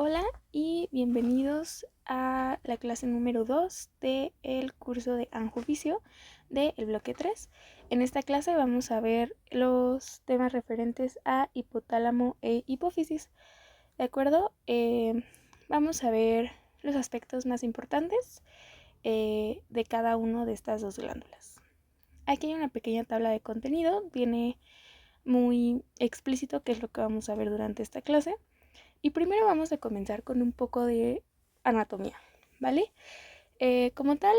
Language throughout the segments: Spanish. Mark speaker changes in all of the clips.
Speaker 1: Hola y bienvenidos a la clase número 2 del curso de Angioficio del bloque 3. En esta clase vamos a ver los temas referentes a hipotálamo e hipófisis. ¿De acuerdo? Vamos a ver los aspectos más importantes de cada una de estas dos glándulas. Aquí hay una pequeña tabla de contenido, viene muy explícito qué es lo que vamos a ver durante esta clase. Y primero vamos a comenzar con un poco de anatomía, ¿vale? Como tal,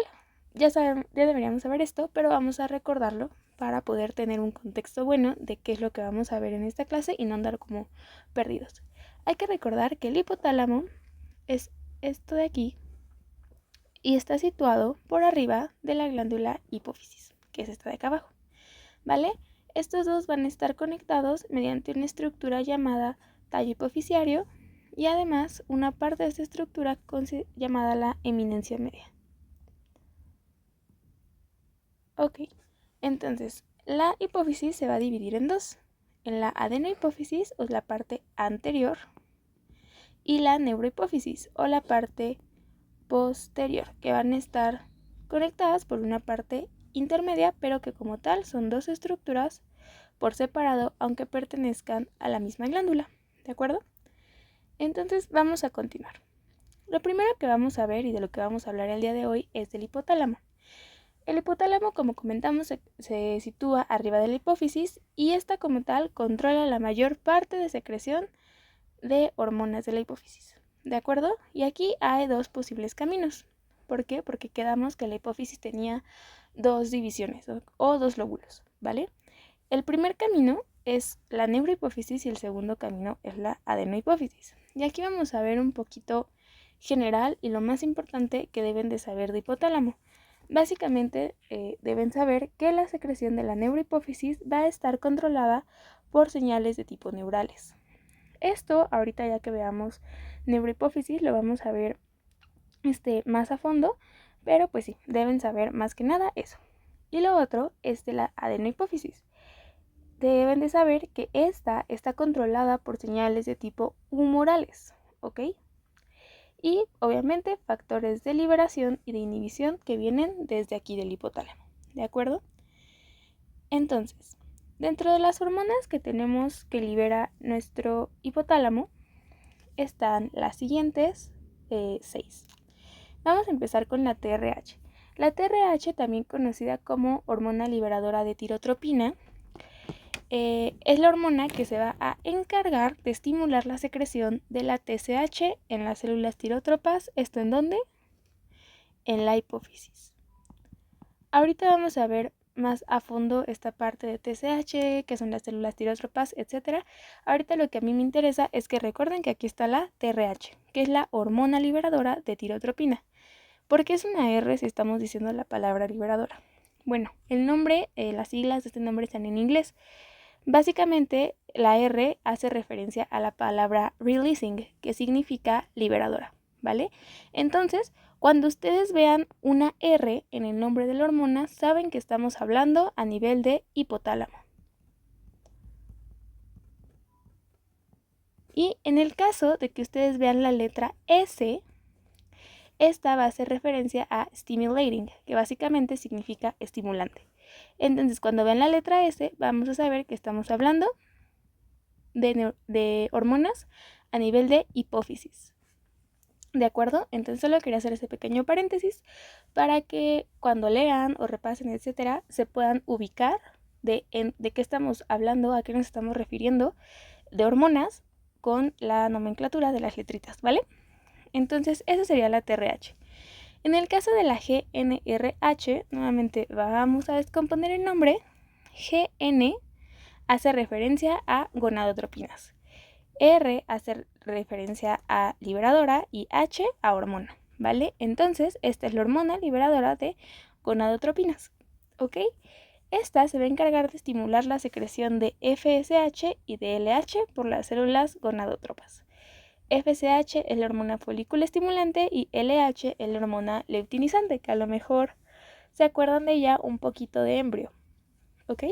Speaker 1: ya deberíamos saber esto, pero vamos a recordarlo para poder tener un contexto bueno de qué es lo que vamos a ver en esta clase y no andar como perdidos. Hay que recordar que el hipotálamo es esto de aquí y está situado por arriba de la glándula hipófisis, que es esta de acá abajo, ¿vale? Estos dos van a estar conectados mediante una estructura llamada tallo hipofisiario y además una parte de esta estructura llamada la eminencia media. Ok, entonces la hipófisis se va a dividir en dos, en la adenohipófisis o la parte anterior y la neurohipófisis o la parte posterior, que van a estar conectadas por una parte intermedia, pero que como tal son dos estructuras por separado, aunque pertenezcan a la misma glándula, ¿de acuerdo? Entonces vamos a continuar. Lo primero que vamos a ver y de lo que vamos a hablar el día de hoy es del hipotálamo. El hipotálamo, como comentamos, se sitúa arriba de la hipófisis y esta como tal controla la mayor parte de secreción de hormonas de la hipófisis, ¿de acuerdo? Y aquí hay dos posibles caminos. ¿Por qué? Porque quedamos que la hipófisis tenía dos divisiones o dos lóbulos, ¿vale? El primer camino es la neurohipófisis y el segundo camino es la adenohipófisis. Y aquí vamos a ver un poquito general y lo más importante que deben de saber de hipotálamo. Básicamente deben saber que la secreción de la neurohipófisis va a estar controlada por señales de tipo neurales. Esto, ahorita ya que veamos neurohipófisis, lo vamos a ver más a fondo, pero pues sí, deben saber más que nada eso. Y lo otro es de la adenohipófisis. Deben de saber que esta está controlada por señales de tipo humorales, ¿ok? Y obviamente factores de liberación y de inhibición que vienen desde aquí del hipotálamo, ¿de acuerdo? Entonces, dentro de las hormonas que tenemos que libera nuestro hipotálamo están las siguientes 6. Vamos a empezar con la TRH. La TRH, también conocida como hormona liberadora de tirotropina, es la hormona que se va a encargar de estimular la secreción de la TSH en las células tirótropas. ¿Esto en dónde? En la hipófisis. Ahorita vamos a ver más a fondo esta parte de TSH, que son las células tirótropas, etc. Ahorita lo que a mí me interesa es que recuerden que aquí está la TRH, que es la hormona liberadora de tirotropina. ¿Por qué es una R si estamos diciendo la palabra liberadora? Bueno, el nombre, las siglas de este nombre están en inglés. Básicamente, la R hace referencia a la palabra releasing, que significa liberadora, ¿vale? Entonces, cuando ustedes vean una R en el nombre de la hormona, saben que estamos hablando a nivel de hipotálamo. Y en el caso de que ustedes vean la letra S, esta va a hacer referencia a stimulating, que básicamente significa estimulante. Entonces, cuando vean la letra S, vamos a saber que estamos hablando de hormonas a nivel de hipófisis. ¿De acuerdo? Entonces solo quería hacer ese pequeño paréntesis para que cuando lean o repasen, etcétera, se puedan ubicar de qué estamos hablando, a qué nos estamos refiriendo de hormonas con la nomenclatura de las letritas, ¿vale? Entonces, esa sería la TRH. En el caso de la GNRH, nuevamente vamos a descomponer el nombre. GN hace referencia a gonadotropinas. R hace referencia a liberadora y H a hormona, ¿vale? Entonces, esta es la hormona liberadora de gonadotropinas, ¿ok? Esta se va a encargar de estimular la secreción de FSH y de LH por las células gonadótropas. FSH es la hormona folículo estimulante y LH es la hormona leutinizante, que a lo mejor se acuerdan de ella un poquito de embrio, ¿ok?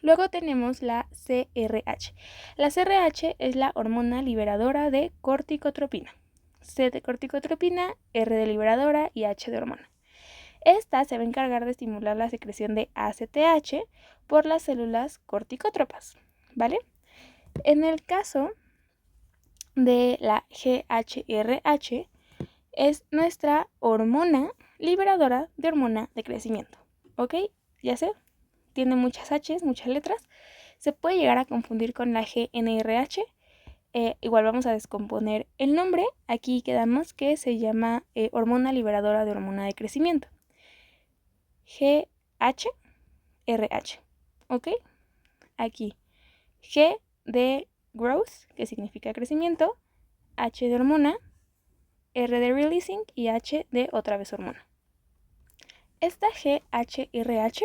Speaker 1: Luego tenemos la CRH. La CRH es la hormona liberadora de corticotropina. C de corticotropina, R de liberadora y H de hormona. Esta se va a encargar de estimular la secreción de ACTH por las células corticótropas, ¿vale? En el caso de la GHRH, es nuestra hormona liberadora de hormona de crecimiento, ¿ok? Ya sé, tiene muchas H's, muchas letras. Se puede llegar a confundir con la GNRH. Igual vamos a descomponer el nombre. Aquí quedamos que se llama hormona liberadora de hormona de crecimiento. GHRH, ¿ok? Aquí G de growth, que significa crecimiento, H de hormona, R de releasing y H de otra vez hormona. Esta GHRH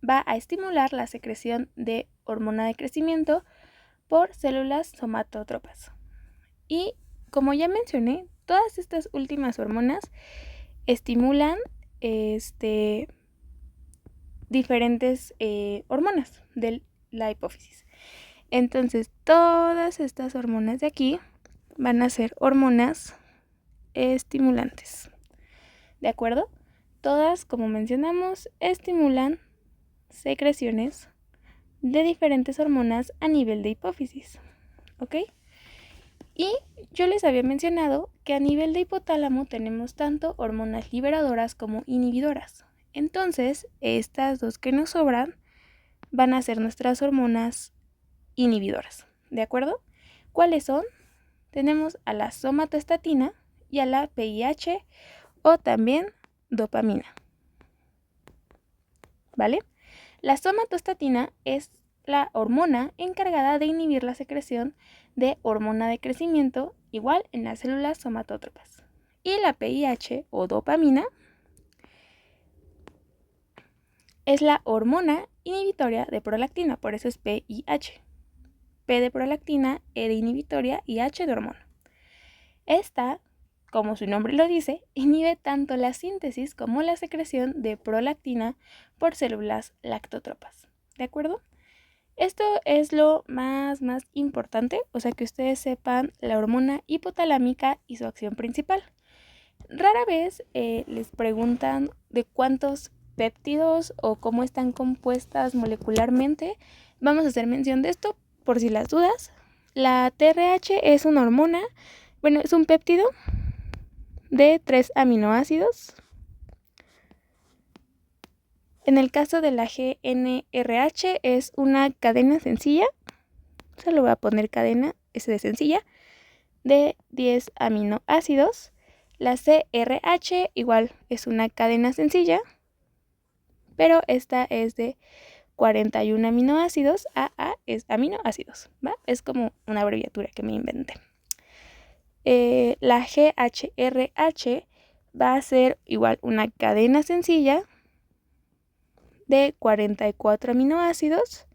Speaker 1: va a estimular la secreción de hormona de crecimiento por células somatótropas. Y como ya mencioné, todas estas últimas hormonas estimulan diferentes hormonas de la hipófisis. Entonces, todas estas hormonas de aquí van a ser hormonas estimulantes. ¿De acuerdo? Todas, como mencionamos, estimulan secreciones de diferentes hormonas a nivel de hipófisis. ¿Ok? Y yo les había mencionado que a nivel de hipotálamo tenemos tanto hormonas liberadoras como inhibidoras. Entonces, estas dos que nos sobran van a ser nuestras hormonas inhibidoras. ¿De acuerdo? ¿Cuáles son? Tenemos a la somatostatina y a la PIH o también dopamina. ¿Vale? La somatostatina es la hormona encargada de inhibir la secreción de hormona de crecimiento, igual en las células somatótropas. Y la PIH o dopamina es la hormona inhibitoria de prolactina, por eso es PIH. P de prolactina, E de inhibitoria y H de hormona. Esta, como su nombre lo dice, inhibe tanto la síntesis como la secreción de prolactina por células lactótropas. ¿De acuerdo? Esto es lo más importante, o sea que ustedes sepan la hormona hipotalámica y su acción principal. Rara vez les preguntan de cuántos péptidos o cómo están compuestas molecularmente. Vamos a hacer mención de esto por si las dudas. La TRH es una hormona, es un péptido de 3 aminoácidos. En el caso de la GNRH es una cadena sencilla, solo voy a poner cadena, S de sencilla, de 10 aminoácidos. La CRH igual es una cadena sencilla, pero esta es de 41 aminoácidos. AA es aminoácidos, ¿va? Es como una abreviatura que me inventé. La GHRH va a ser igual una cadena sencilla de 44 aminoácidos.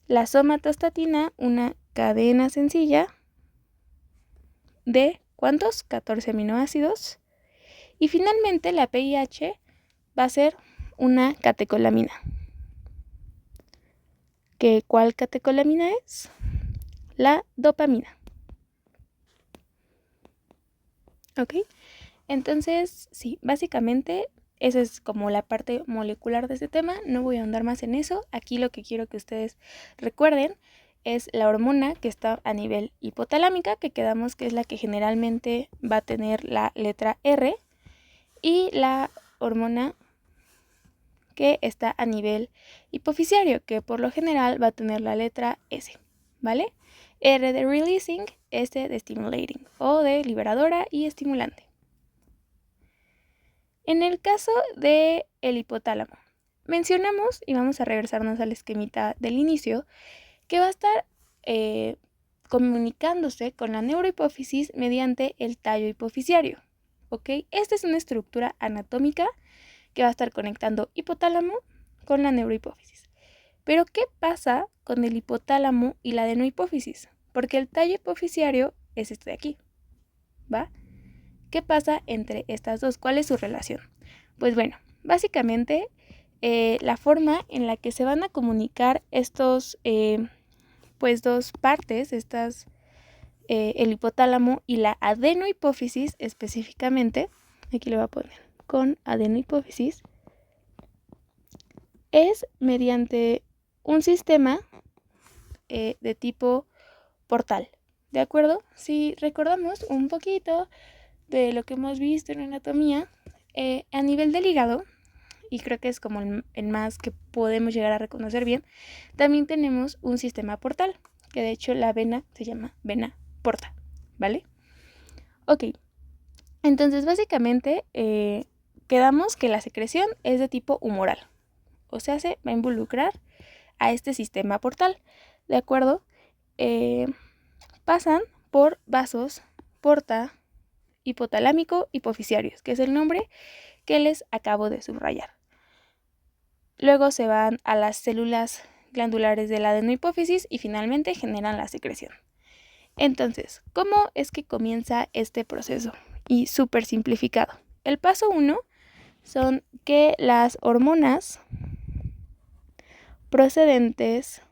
Speaker 1: La somatostatina, una cadena sencilla de ¿cuántos? 14 aminoácidos. Y finalmente la PIH va a ser una catecolamina. ¿Cuál catecolamina es? La dopamina. ¿Ok? Entonces, sí, básicamente esa es como la parte molecular de este tema. No voy a ahondar más en eso. Aquí lo que quiero que ustedes recuerden es la hormona que está a nivel hipotalámica, que quedamos que es la que generalmente va a tener la letra R, y la hormona que está a nivel hipofisiario, que por lo general va a tener la letra S, ¿vale? R de releasing, S de stimulating, o de liberadora y estimulante. En el caso del hipotálamo, mencionamos, y vamos a regresarnos al esquemita del inicio, que va a estar comunicándose con la neurohipófisis mediante el tallo hipofisiario. ¿Ok? Esta es una estructura anatómica que va a estar conectando hipotálamo con la neurohipófisis. Pero, ¿qué pasa con el hipotálamo y la adenohipófisis? Porque el tallo hipofisiario es este de aquí, ¿va? ¿Qué pasa entre estas dos? ¿Cuál es su relación? Pues bueno, básicamente la forma en la que se van a comunicar estos, dos partes, el hipotálamo y la adenohipófisis específicamente, aquí le voy a poner con adenohipófisis, es mediante un sistema de tipo portal, ¿de acuerdo? Si recordamos un poquito de lo que hemos visto en anatomía, a nivel del hígado, y creo que es como el más que podemos llegar a reconocer bien, también tenemos un sistema portal, que de hecho la vena se llama vena porta, ¿vale? Ok, entonces básicamente quedamos que la secreción es de tipo humoral, o sea, se va a involucrar a este sistema portal, ¿de acuerdo? Pasan por vasos porta, hipotalámico, hipoficiarios, que es el nombre que les acabo de subrayar. Luego se van a las células glandulares de la adenohipófisis y finalmente generan la secreción. Entonces, ¿cómo es que comienza este proceso? Y súper simplificado. El paso 1 son que las hormonas procedentes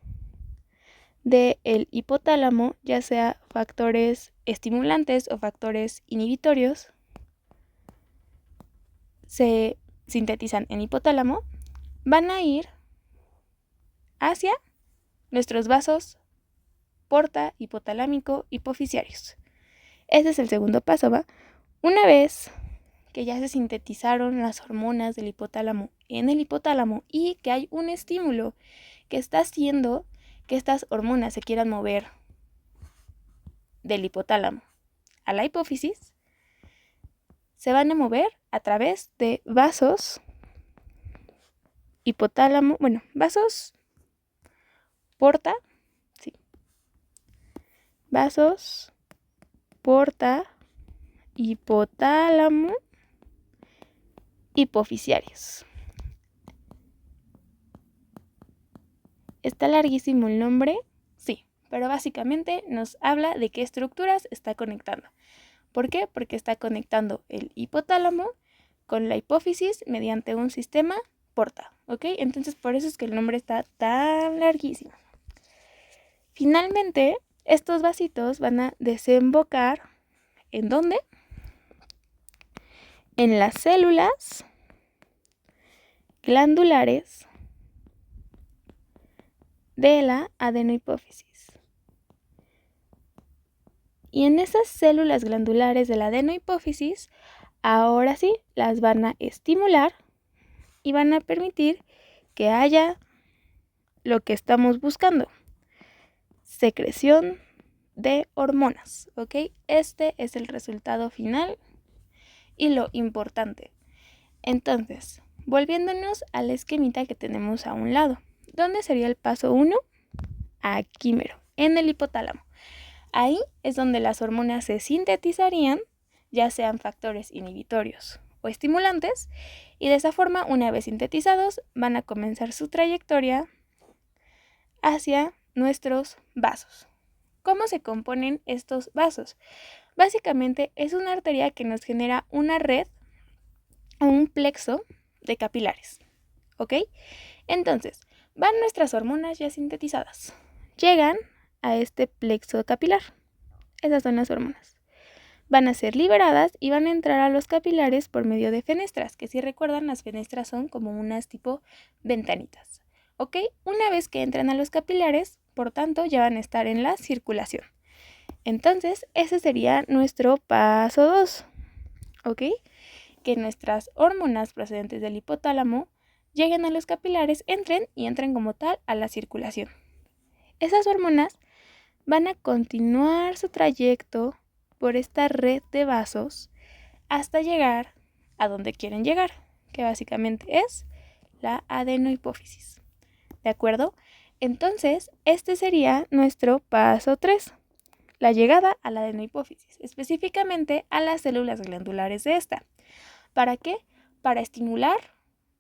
Speaker 1: del hipotálamo, ya sea factores estimulantes o factores inhibitorios, se sintetizan en hipotálamo, van a ir hacia nuestros vasos porta, hipotalámico, hipoficiarios. Ese es el segundo paso, ¿va? Una vez que ya se sintetizaron las hormonas del hipotálamo en el hipotálamo y que hay un estímulo que está haciendo que estas hormonas se quieran mover del hipotálamo a la hipófisis, se van a mover a través de vasos hipotálamo, vasos porta, sí, vasos porta, hipotálamo, hipoficiarios. ¿Está larguísimo el nombre? Sí, pero básicamente nos habla de qué estructuras está conectando. ¿Por qué? Porque está conectando el hipotálamo con la hipófisis mediante un sistema porta, ¿ok? Entonces por eso es que el nombre está tan larguísimo. Finalmente, estos vasitos van a desembocar ¿en dónde? En las células glandulares de la adenohipófisis. Y en esas células glandulares de la adenohipófisis, ahora sí, las van a estimular y van a permitir que haya lo que estamos buscando, secreción de hormonas, ¿ok? Este es el resultado final y lo importante. Entonces, volviéndonos al esquemita que tenemos a un lado, ¿dónde sería el paso 1? Aquí mero, en el hipotálamo. Ahí es donde las hormonas se sintetizarían, ya sean factores inhibitorios o estimulantes, y de esa forma, una vez sintetizados, van a comenzar su trayectoria hacia nuestros vasos. ¿Cómo se componen estos vasos? Básicamente es una arteria que nos genera una red o un plexo de capilares, ¿ok? Entonces, van nuestras hormonas ya sintetizadas, llegan a este plexo capilar. Esas son las hormonas. Van a ser liberadas y van a entrar a los capilares por medio de fenestras, que si recuerdan, las fenestras son como unas tipo ventanitas, ¿ok? Una vez que entran a los capilares, por tanto, ya van a estar en la circulación. Entonces, ese sería nuestro paso 2, ¿ok? Que nuestras hormonas procedentes del hipotálamo lleguen a los capilares, entren como tal a la circulación. Esas hormonas van a continuar su trayecto por esta red de vasos hasta llegar a donde quieren llegar, que básicamente es la adenohipófisis. ¿De acuerdo? Entonces, este sería nuestro paso 3, la llegada a la adenohipófisis, específicamente a las células glandulares de esta. ¿Para qué? Para estimular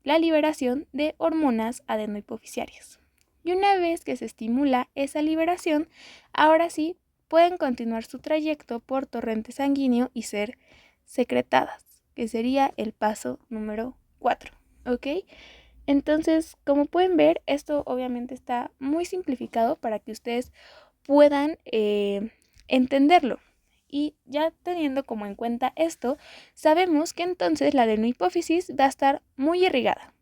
Speaker 1: la liberación de hormonas adenohipofisiarias. Y una vez que se estimula esa liberación, ahora sí pueden continuar su trayecto por torrente sanguíneo y ser secretadas, que sería el paso número 4, ¿ok? Entonces, como pueden ver, esto obviamente está muy simplificado para que ustedes puedan entenderlo. Y ya teniendo como en cuenta esto, sabemos que entonces la adenohipófisis va a estar muy irrigada,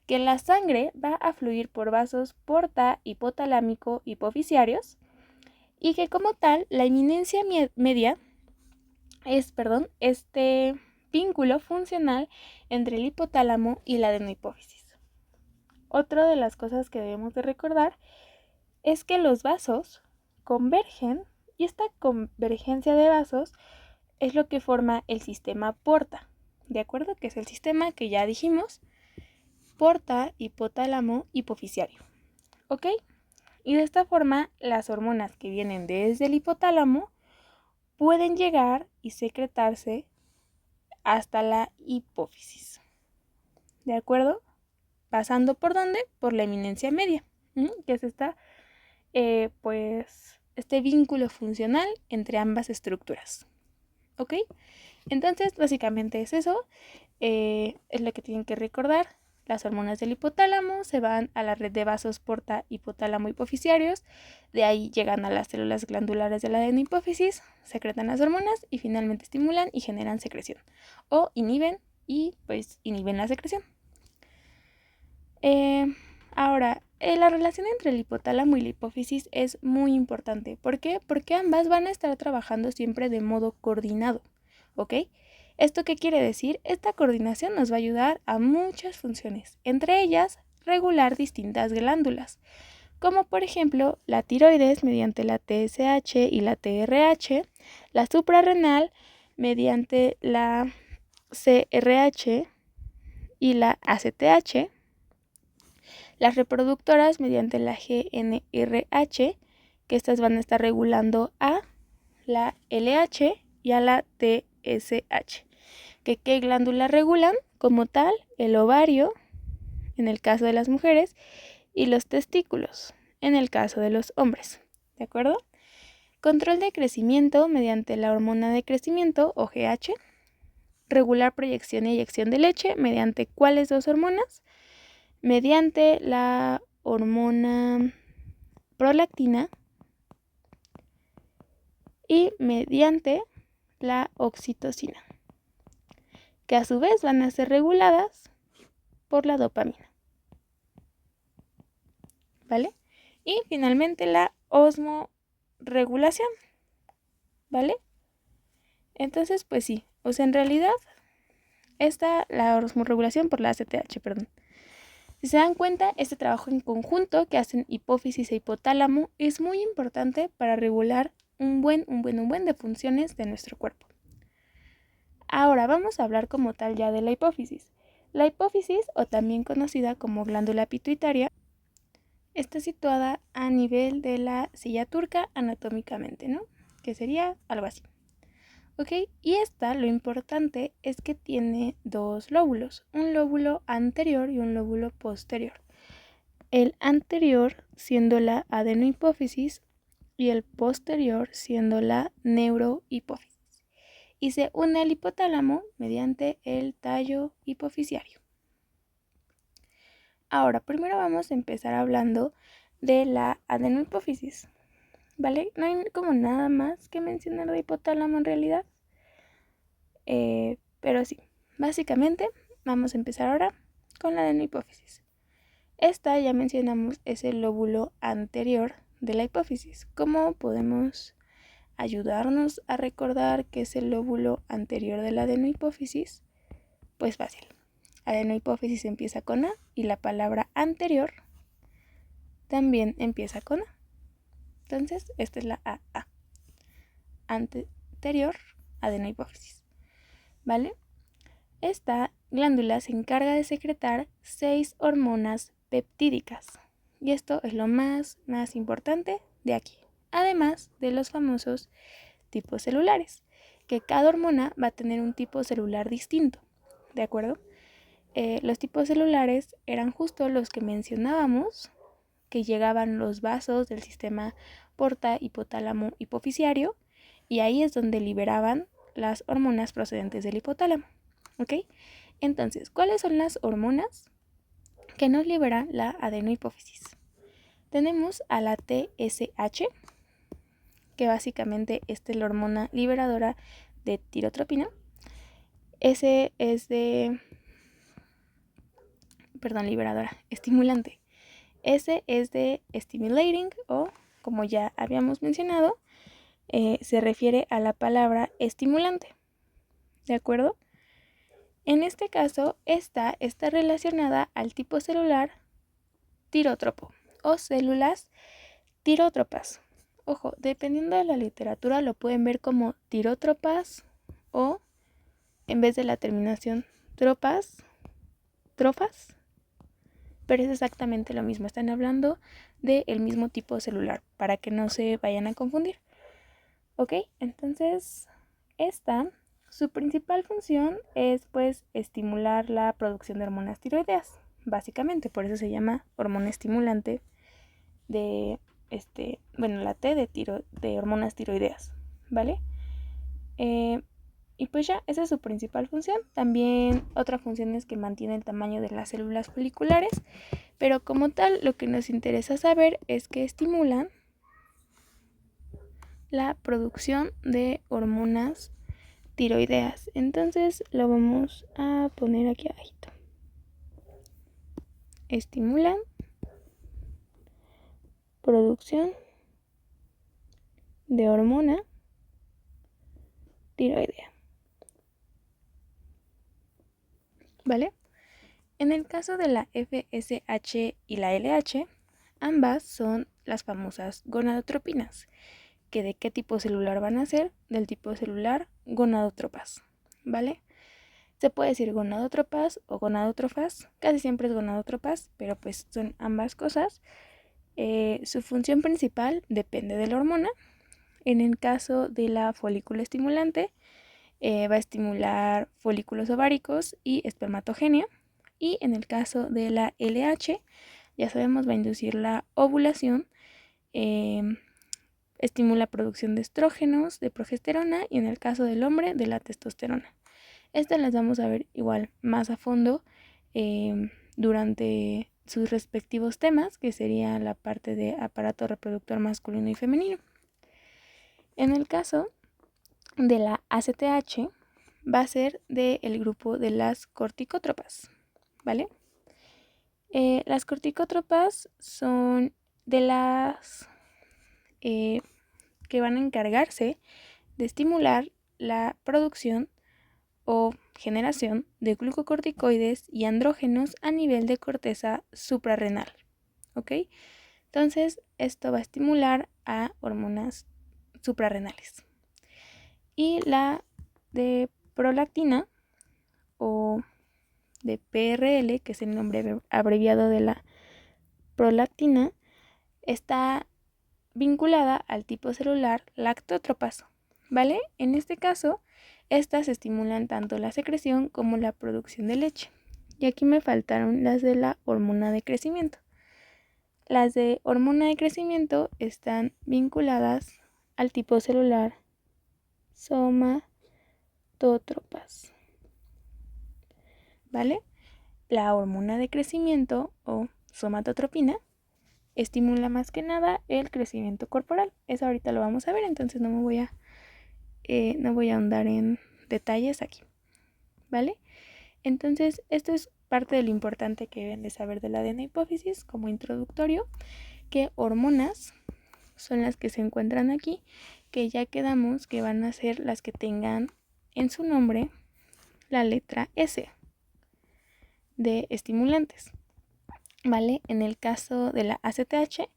Speaker 1: que la sangre va a fluir por vasos porta, hipotalámico, hipoficiarios, y que como tal la eminencia media es, este vínculo funcional entre el hipotálamo y la adenohipófisis. Otra de las cosas que debemos de recordar es que los vasos convergen y esta convergencia de vasos es lo que forma el sistema porta, ¿de acuerdo? Que es el sistema que ya dijimos, porta, hipotálamo, hipoficiario, ¿ok? Y de esta forma las hormonas que vienen desde el hipotálamo pueden llegar y secretarse hasta la hipófisis, ¿de acuerdo? ¿Pasando por dónde? Por la eminencia media, que es esta, este vínculo funcional entre ambas estructuras, ¿ok? Entonces, básicamente es eso, es lo que tienen que recordar. Las hormonas del hipotálamo se van a la red de vasos porta hipotálamo hipoficiarios, de ahí llegan a las células glandulares de la adenohipófisis, secretan las hormonas y finalmente estimulan y generan secreción, o inhiben y pues inhiben la secreción. Ahora, la relación entre el hipotálamo y la hipófisis es muy importante. ¿Por qué? Porque ambas van a estar trabajando siempre de modo coordinado, ¿ok? ¿Esto qué quiere decir? Esta coordinación nos va a ayudar a muchas funciones, entre ellas regular distintas glándulas, como por ejemplo la tiroides mediante la TSH y la TRH, la suprarrenal mediante la CRH y la ACTH, las reproductoras mediante la GNRH, que estas van a estar regulando a la LH y a la TSH. ¿Qué glándula regulan? Como tal, el ovario, en el caso de las mujeres, y los testículos, en el caso de los hombres. ¿De acuerdo? Control de crecimiento mediante la hormona de crecimiento o GH. Regular proyección y eyección de leche mediante ¿cuáles dos hormonas? Mediante la hormona prolactina y mediante la oxitocina, que a su vez van a ser reguladas por la dopamina, ¿vale? Y finalmente la osmorregulación, ¿vale? Entonces, pues sí, o sea, en realidad la osmorregulación por la ACTH, perdón. Si se dan cuenta, este trabajo en conjunto que hacen hipófisis e hipotálamo es muy importante para regular un buen de funciones de nuestro cuerpo. Ahora vamos a hablar como tal ya de la hipófisis. La hipófisis, o también conocida como glándula pituitaria, está situada a nivel de la silla turca anatómicamente, ¿no? Que sería algo así. ¿Ok? Y lo importante es que tiene dos lóbulos, un lóbulo anterior y un lóbulo posterior. El anterior siendo la adenohipófisis y el posterior siendo la neurohipófisis. Y se une al hipotálamo mediante el tallo hipoficiario. Ahora, primero vamos a empezar hablando de la adenohipófisis, ¿vale? No hay como nada más que mencionar de hipotálamo en realidad. Pero sí, básicamente vamos a empezar ahora con la adenohipófisis. Esta, ya mencionamos, es el lóbulo anterior de la hipófisis. ¿Cómo podemos ayudarnos a recordar qué es el lóbulo anterior de la adenohipófisis? Pues fácil. Adenohipófisis empieza con A y la palabra anterior también empieza con A. Entonces, esta es la AA. Anterior, adenohipófisis. ¿Vale? Esta glándula se encarga de secretar 6 hormonas peptídicas. Y esto es lo más importante de aquí. Además de los famosos tipos celulares, que cada hormona va a tener un tipo celular distinto. ¿De acuerdo? Los tipos celulares eran justo los que mencionábamos, que llegaban los vasos del sistema porta, hipotálamo, hipoficiario, y ahí es donde liberaban las hormonas procedentes del hipotálamo. ¿Ok? Entonces, ¿cuáles son las hormonas que nos libera la adenohipófisis. Tenemos a la TSH, que básicamente es la hormona liberadora de tirotropina. Estimulante. S es de stimulating o, como ya habíamos mencionado, se refiere a la palabra estimulante. ¿De acuerdo? En este caso, esta está relacionada al tipo celular tirótropo o células tirótropas. Ojo, dependiendo de la literatura lo pueden ver como tirótropas o, en vez de la terminación trofas, pero es exactamente lo mismo. Están hablando del mismo tipo celular para que no se vayan a confundir. Ok, entonces su principal función es pues estimular la producción de hormonas tiroideas, básicamente, por eso se llama hormona estimulante de la T de hormonas tiroideas, ¿vale? Y pues ya, esa es su principal función. También otra función es que mantiene el tamaño de las células foliculares, pero como tal lo que nos interesa saber es que estimulan la producción de hormonas tiroideas. Entonces lo vamos a poner aquí abajito. Estimulan producción de hormona tiroidea. ¿Vale? En el caso de la FSH y la LH, ambas son las famosas gonadotropinas. ¿Que de qué tipo celular van a ser? Del tipo celular gonadotropas, ¿vale? Se puede decir gonadotropas o gonadotrofas, casi siempre es gonadotropas, pero pues son ambas cosas. Su función principal depende de la hormona. En el caso de la folículo estimulante, va a estimular folículos ováricos y espermatogenia. Y en el caso de la LH, ya sabemos, va a inducir la ovulación, estimula producción de estrógenos, de progesterona y en el caso del hombre, de la testosterona. Estas las vamos a ver igual más a fondo durante sus respectivos temas, que sería la parte de aparato reproductor masculino y femenino. En el caso de la ACTH, va a ser del grupo de las corticótropas, ¿vale? Las corticótropas son de las que van a encargarse de estimular la producción o generación de glucocorticoides y andrógenos a nivel de corteza suprarrenal. ¿Ok? Entonces, esto va a estimular a hormonas suprarrenales. Y la de prolactina o de PRL, que es el nombre abreviado de la prolactina, está vinculada al tipo celular lactótropas, ¿vale? En este caso, estas estimulan tanto la secreción como la producción de leche. Y aquí me faltaron las de la hormona de crecimiento. Las de hormona de crecimiento están vinculadas al tipo celular somatótropas, ¿vale? La hormona de crecimiento o somatotropina estimula más que nada el crecimiento corporal. Eso ahorita lo vamos a ver, entonces no voy a ahondar en detalles aquí, ¿vale? Entonces, esto es parte de lo importante que deben de saber de la adenohipófisis como introductorio, que hormonas son las que se encuentran aquí, que ya quedamos que van a ser las que tengan en su nombre la letra S de estimulantes, ¿vale? En el caso de la ACTH,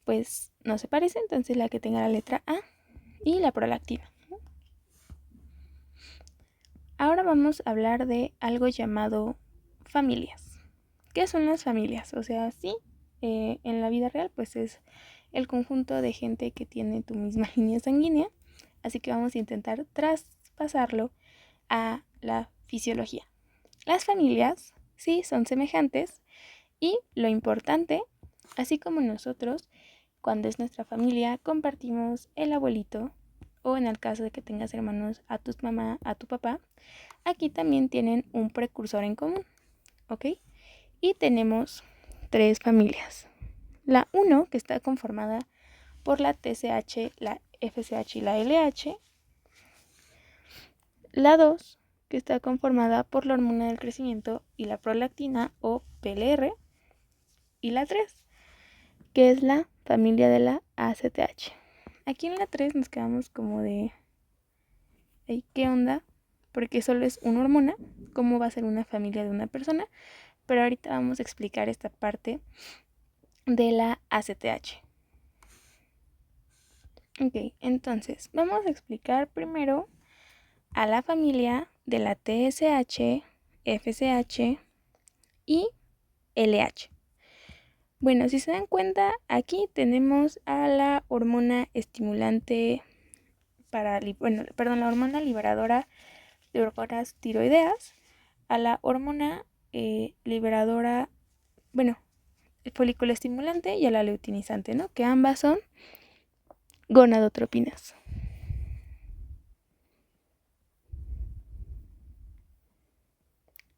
Speaker 1: pues no se parece, entonces la que tenga la letra A y la prolactina. Ahora vamos a hablar de algo llamado familias. ¿Qué son las familias? O sea, sí, en la vida real pues es el conjunto de gente que tiene tu misma línea sanguínea, así que vamos a intentar traspasarlo a la fisiología. Las familias sí son semejantes y lo importante, así como nosotros, cuando es nuestra familia, compartimos el abuelito o en el caso de que tengas hermanos a tu mamá, a tu papá, aquí también tienen un precursor en común, ¿ok? Y tenemos 3 familias. La 1, que está conformada por la TSH, la FSH y la LH. La 2, que está conformada por la hormona del crecimiento y la prolactina o PLR. Y la 3, que es la familia de la ACTH. Aquí en la 3 nos quedamos como de ¿qué onda? Porque solo es una hormona, ¿cómo va a ser una familia de una persona? Pero ahorita vamos a explicar esta parte de la ACTH. Ok, entonces vamos a explicar primero a la familia de la TSH, FSH y LH. Bueno, si se dan cuenta, aquí tenemos a la hormona estimulante la hormona liberadora de hormonas tiroideas, a la hormona liberadora, folículo estimulante y a la luteinizante, ¿no? Que ambas son gonadotropinas.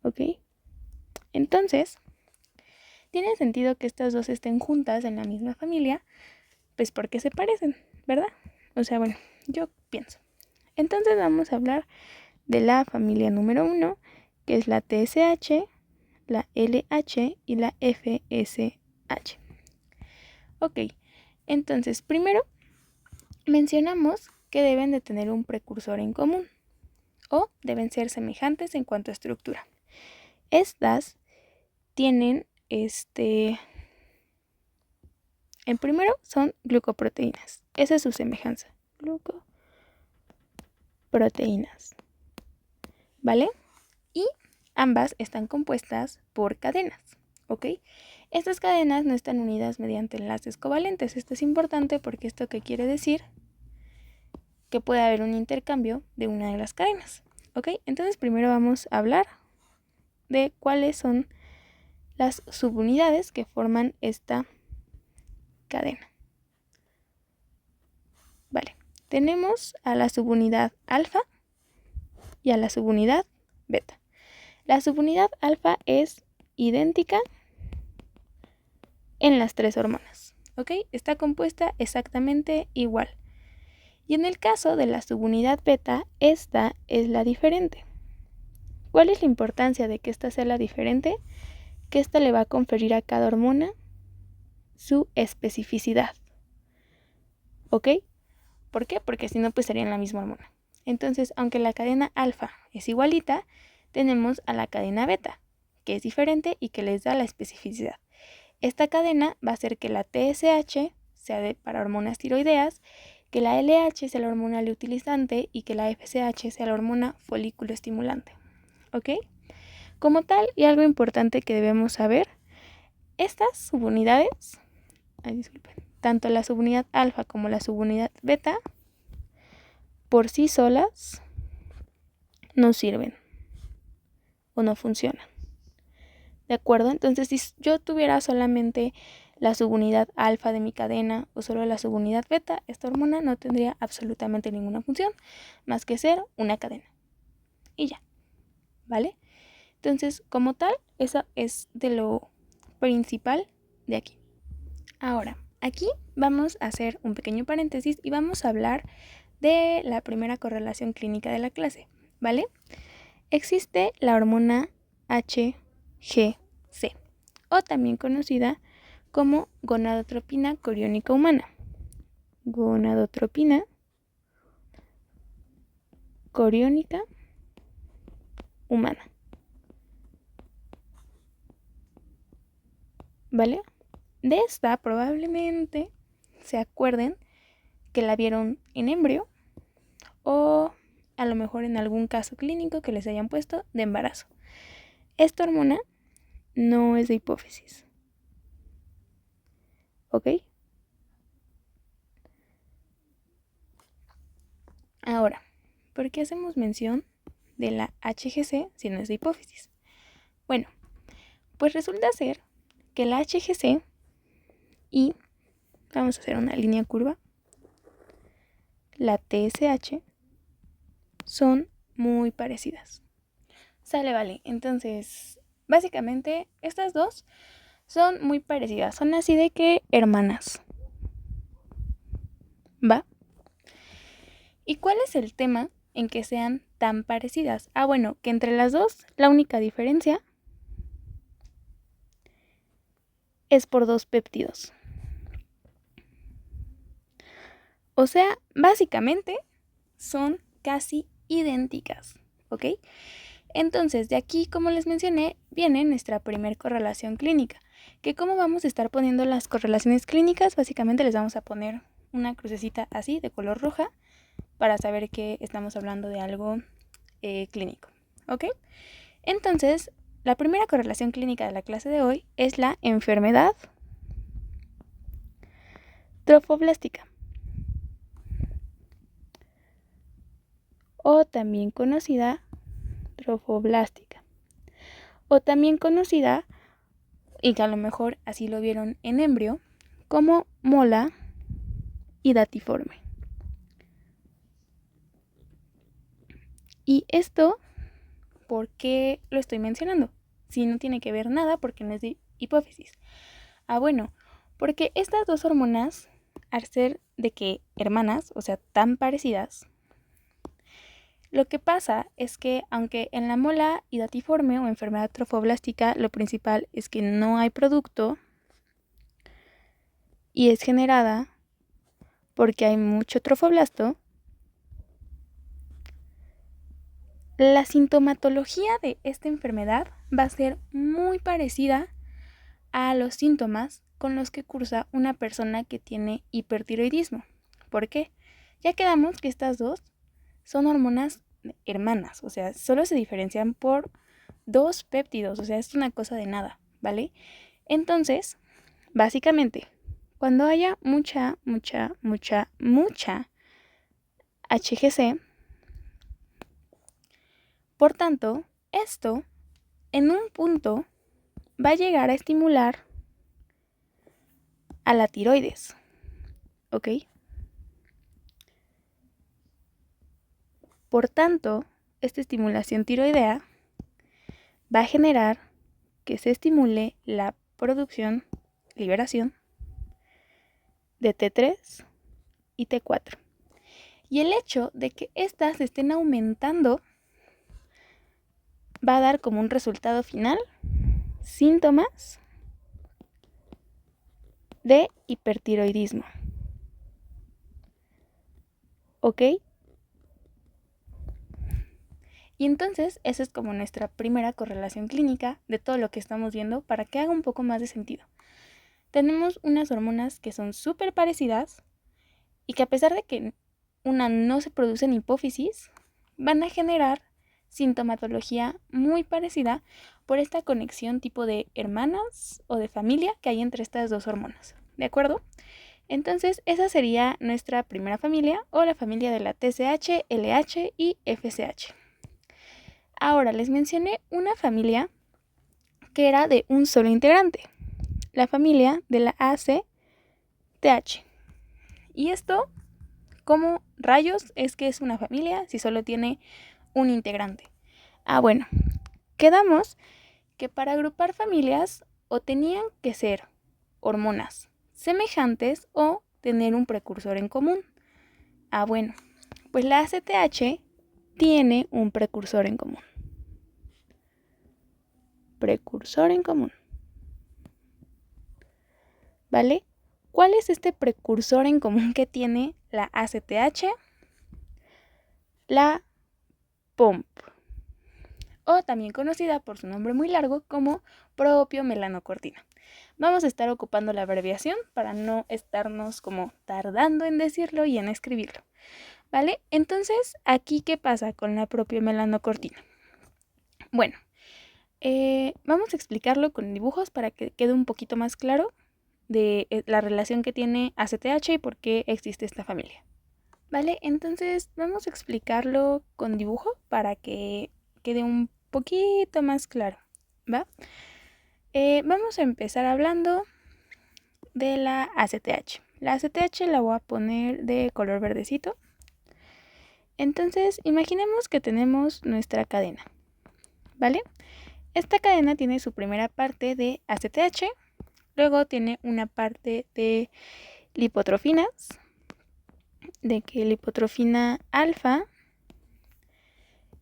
Speaker 1: ¿Ok? Entonces, tiene sentido que estas dos estén juntas en la misma familia, pues porque se parecen, ¿verdad? O sea, bueno, yo pienso. Entonces vamos a hablar de la familia número 1, que es la TSH, la LH y la FSH. Ok, entonces primero mencionamos que deben de tener un precursor en común o deben ser semejantes en cuanto a estructura. Estas tienen en primero son glucoproteínas. Esa es su semejanza. Glucoproteínas. ¿Vale? Y ambas están compuestas por cadenas. ¿Ok? Estas cadenas no están unidas mediante enlaces covalentes. Esto es importante porque esto qué quiere decir que puede haber un intercambio de una de las cadenas. ¿Ok? Entonces primero vamos a hablar de cuáles son las subunidades que forman esta cadena. Vale, tenemos a la subunidad alfa y a la subunidad beta. La subunidad alfa es idéntica en las 3 hormonas, ¿ok? Está compuesta exactamente igual. Y en el caso de la subunidad beta, esta es la diferente. ¿Cuál es la importancia de que esta sea la diferente? Que esta le va a conferir a cada hormona su especificidad. ¿Ok? ¿Por qué? Porque si no, pues serían la misma hormona. Entonces, aunque la cadena alfa es igualita, tenemos a la cadena beta, que es diferente y que les da la especificidad. Esta cadena va a hacer que la TSH sea para hormonas tiroideas, que la LH sea la hormona luteinizante y que la FSH sea la hormona folículo estimulante. ¿Ok? Como tal, y algo importante que debemos saber, estas subunidades, tanto la subunidad alfa como la subunidad beta, por sí solas no sirven o no funcionan. ¿De acuerdo? Entonces, si yo tuviera solamente la subunidad alfa de mi cadena o solo la subunidad beta, esta hormona no tendría absolutamente ninguna función más que ser una cadena. Y ya. ¿Vale? Entonces, como tal, eso es de lo principal de aquí. Ahora, aquí vamos a hacer un pequeño paréntesis y vamos a hablar de la primera correlación clínica de la clase, ¿vale? Existe la hormona HGC, o también conocida como gonadotropina coriónica humana. Gonadotropina coriónica humana. ¿Vale? De esta probablemente se acuerden que la vieron en embrio o a lo mejor en algún caso clínico que les hayan puesto de embarazo. Esta hormona no es de hipófisis. ¿Ok? Ahora, ¿por qué hacemos mención de la HGC si no es de hipófisis? Bueno, pues resulta ser que la HGC y, vamos a hacer una línea curva, la TSH son muy parecidas. Sale, vale. Entonces, Básicamente, estas dos son muy parecidas, son así de que hermanas. ¿Va? ¿Y cuál es el tema en que sean tan parecidas? Bueno, que entre las dos la única diferencia es por 2 péptidos. O sea, básicamente son casi idénticas, ¿ok? Entonces, de aquí, como les mencioné, viene nuestra primer correlación clínica, que como vamos a estar poniendo las correlaciones clínicas, básicamente les vamos a poner una crucecita así de color roja para saber que estamos hablando de algo clínico, ¿ok? Entonces, la primera correlación clínica de la clase de hoy es la enfermedad trofoblástica, o también conocida trofoblástica, o también conocida, y que a lo mejor así lo vieron en embrio, como mola hidatiforme. Y esto, ¿por qué lo estoy mencionando? Si no tiene que ver nada porque no es de hipófisis. Bueno, porque estas dos hormonas, al ser de que hermanas, o sea, tan parecidas, lo que pasa es que aunque en la mola hidatiforme o enfermedad trofoblástica lo principal es que no hay producto y es generada porque hay mucho trofoblasto, la sintomatología de esta enfermedad va a ser muy parecida a los síntomas con los que cursa una persona que tiene hipertiroidismo. ¿Por qué? Ya quedamos que estas dos son hormonas hermanas, o sea, solo se diferencian por 2 péptidos, o sea, es una cosa de nada, ¿vale? Entonces, básicamente, cuando haya mucha HGC, por tanto, esto en un punto va a llegar a estimular a la tiroides, ¿ok? Por tanto, esta estimulación tiroidea va a generar que se estimule la producción, liberación de T3 y T4. Y el hecho de que estas estén aumentando va a dar como un resultado final síntomas de hipertiroidismo. ¿Ok? Y entonces esa es como nuestra primera correlación clínica de todo lo que estamos viendo para que haga un poco más de sentido. Tenemos unas hormonas que son súper parecidas y que a pesar de que una no se produce en hipófisis, van a generar sintomatología muy parecida por esta conexión tipo de hermanas o de familia que hay entre estas dos hormonas, ¿de acuerdo? Entonces esa sería nuestra primera familia o la familia de la TSH, LH y FSH. Ahora les mencioné una familia que era de un solo integrante, la familia de la ACTH. Y esto, ¿cómo rayos es que es una familia si solo tiene un integrante? Bueno, quedamos que para agrupar familias o tenían que ser hormonas semejantes o tener un precursor en común. Bueno, pues la ACTH tiene un precursor en común. Precursor en común. ¿Vale? ¿Cuál es este precursor en común que tiene la ACTH? La POMP, o también conocida por su nombre muy largo como propiomelanocortina. Vamos a estar ocupando la abreviación para no estarnos como tardando en decirlo y en escribirlo, ¿vale? Entonces, ¿aquí qué pasa con la propiomelanocortina? Bueno, vamos a explicarlo con dibujos para que quede un poquito más claro de la relación que tiene ACTH y por qué existe esta familia. ¿Vale? Entonces vamos a explicarlo con dibujo para que quede un poquito más claro, ¿va? Vamos a empezar hablando de la ACTH. La ACTH la voy a poner de color verdecito. Entonces, imaginemos que tenemos nuestra cadena, ¿vale? esta cadena tiene su primera parte de ACTH, luego tiene una parte de lipotrofinas, de que lipotrofina alfa,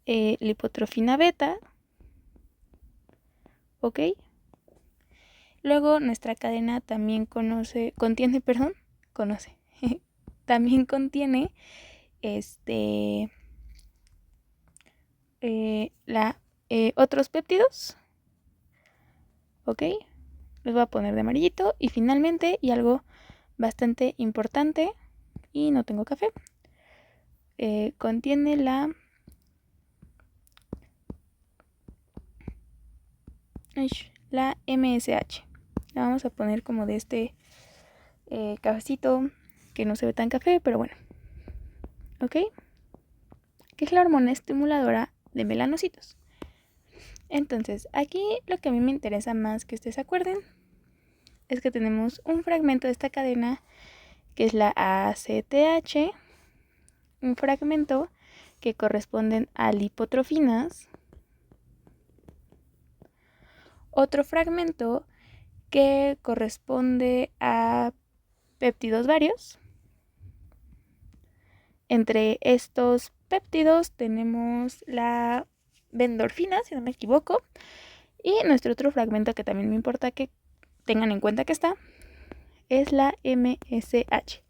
Speaker 1: lipotrofina beta, ¿ok? Luego nuestra cadena también contiene también contiene otros péptidos, ¿ok? Los voy a poner de amarillito. Y finalmente, y algo bastante importante, y no tengo café, contiene la MSH. La vamos a poner como de este cafecito que no se ve tan café, pero bueno, ¿ok? Que es la hormona estimuladora de melanocitos. Entonces, aquí lo que a mí me interesa más que ustedes se acuerden es que tenemos un fragmento de esta cadena que es la ACTH, un fragmento que corresponden a lipotrofinas, otro fragmento que corresponde a péptidos varios. Entre estos péptidos tenemos la endorfina, si no me equivoco, y nuestro otro fragmento que también me importa que tengan en cuenta que está es la MSH,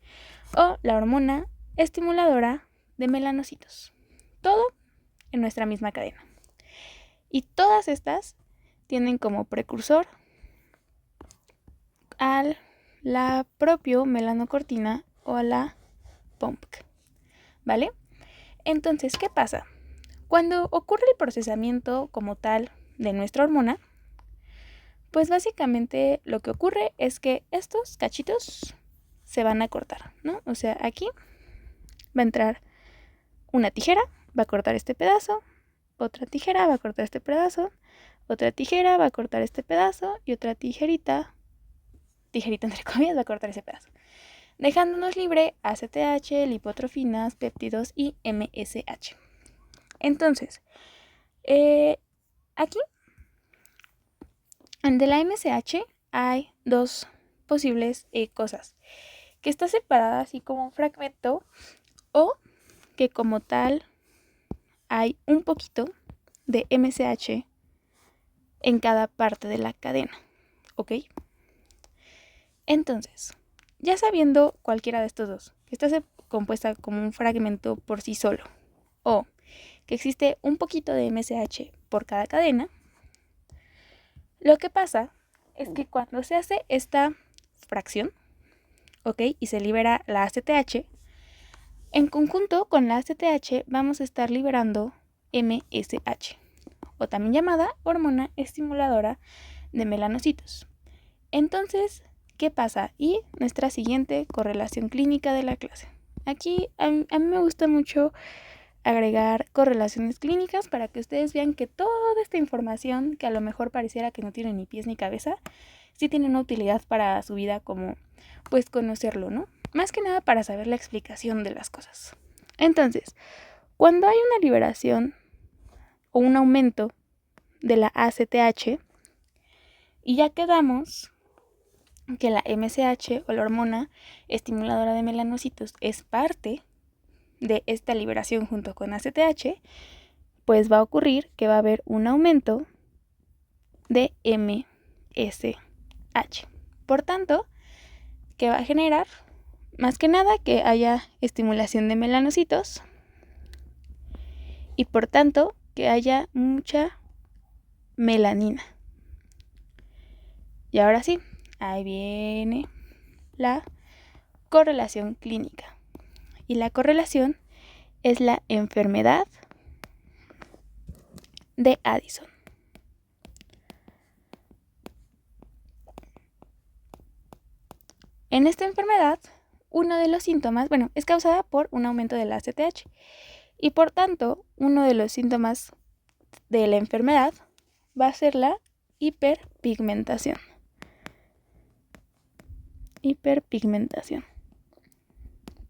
Speaker 1: o la hormona estimuladora de melanocitos. Todo en nuestra misma cadena. Y todas estas tienen como precursor a la propio melanocortina o a la POMC, ¿vale? Entonces, ¿qué pasa? Cuando ocurre el procesamiento como tal de nuestra hormona, pues básicamente lo que ocurre es que estos cachitos se van a cortar, ¿no? O sea, aquí va a entrar una tijera, va a cortar este pedazo, otra tijera va a cortar este pedazo, otra tijera va a cortar este pedazo y otra tijerita entre comillas, va a cortar ese pedazo, dejándonos libre ACTH, lipotrofinas, péptidos y MSH. Entonces, aquí, de la MSH hay dos posibles cosas. Que está separada así como un fragmento, o que como tal hay un poquito de MSH en cada parte de la cadena, ¿ok? Entonces, ya sabiendo cualquiera de estos dos, que está compuesta como un fragmento por sí solo, o que existe un poquito de MSH por cada cadena, lo que pasa es que cuando se hace esta fracción, ¿ok? Y se libera la ACTH, en conjunto con la ACTH vamos a estar liberando MSH, o también llamada hormona estimuladora de melanocitos. Entonces, ¿qué pasa? Y nuestra siguiente correlación clínica de la clase. Aquí a mí me gusta mucho agregar correlaciones clínicas para que ustedes vean que toda esta información, que a lo mejor pareciera que no tiene ni pies ni cabeza, sí tiene una utilidad para su vida, como pues conocerlo, ¿no? Más que nada para saber la explicación de las cosas. Entonces, cuando hay una liberación o un aumento de la ACTH, y ya quedamos que la MSH o la hormona estimuladora de melanocitos es parte de esta liberación junto con ACTH, pues va a ocurrir que va a haber un aumento de MSH. Por tanto, ¿qué va a generar? Más que nada que haya estimulación de melanocitos y por tanto que haya mucha melanina. Y ahora sí, ahí viene la correlación clínica. Y la correlación es la enfermedad de Addison. En esta enfermedad, uno de los síntomas, es causada por un aumento de la ACTH. Y por tanto, uno de los síntomas de la enfermedad va a ser la hiperpigmentación.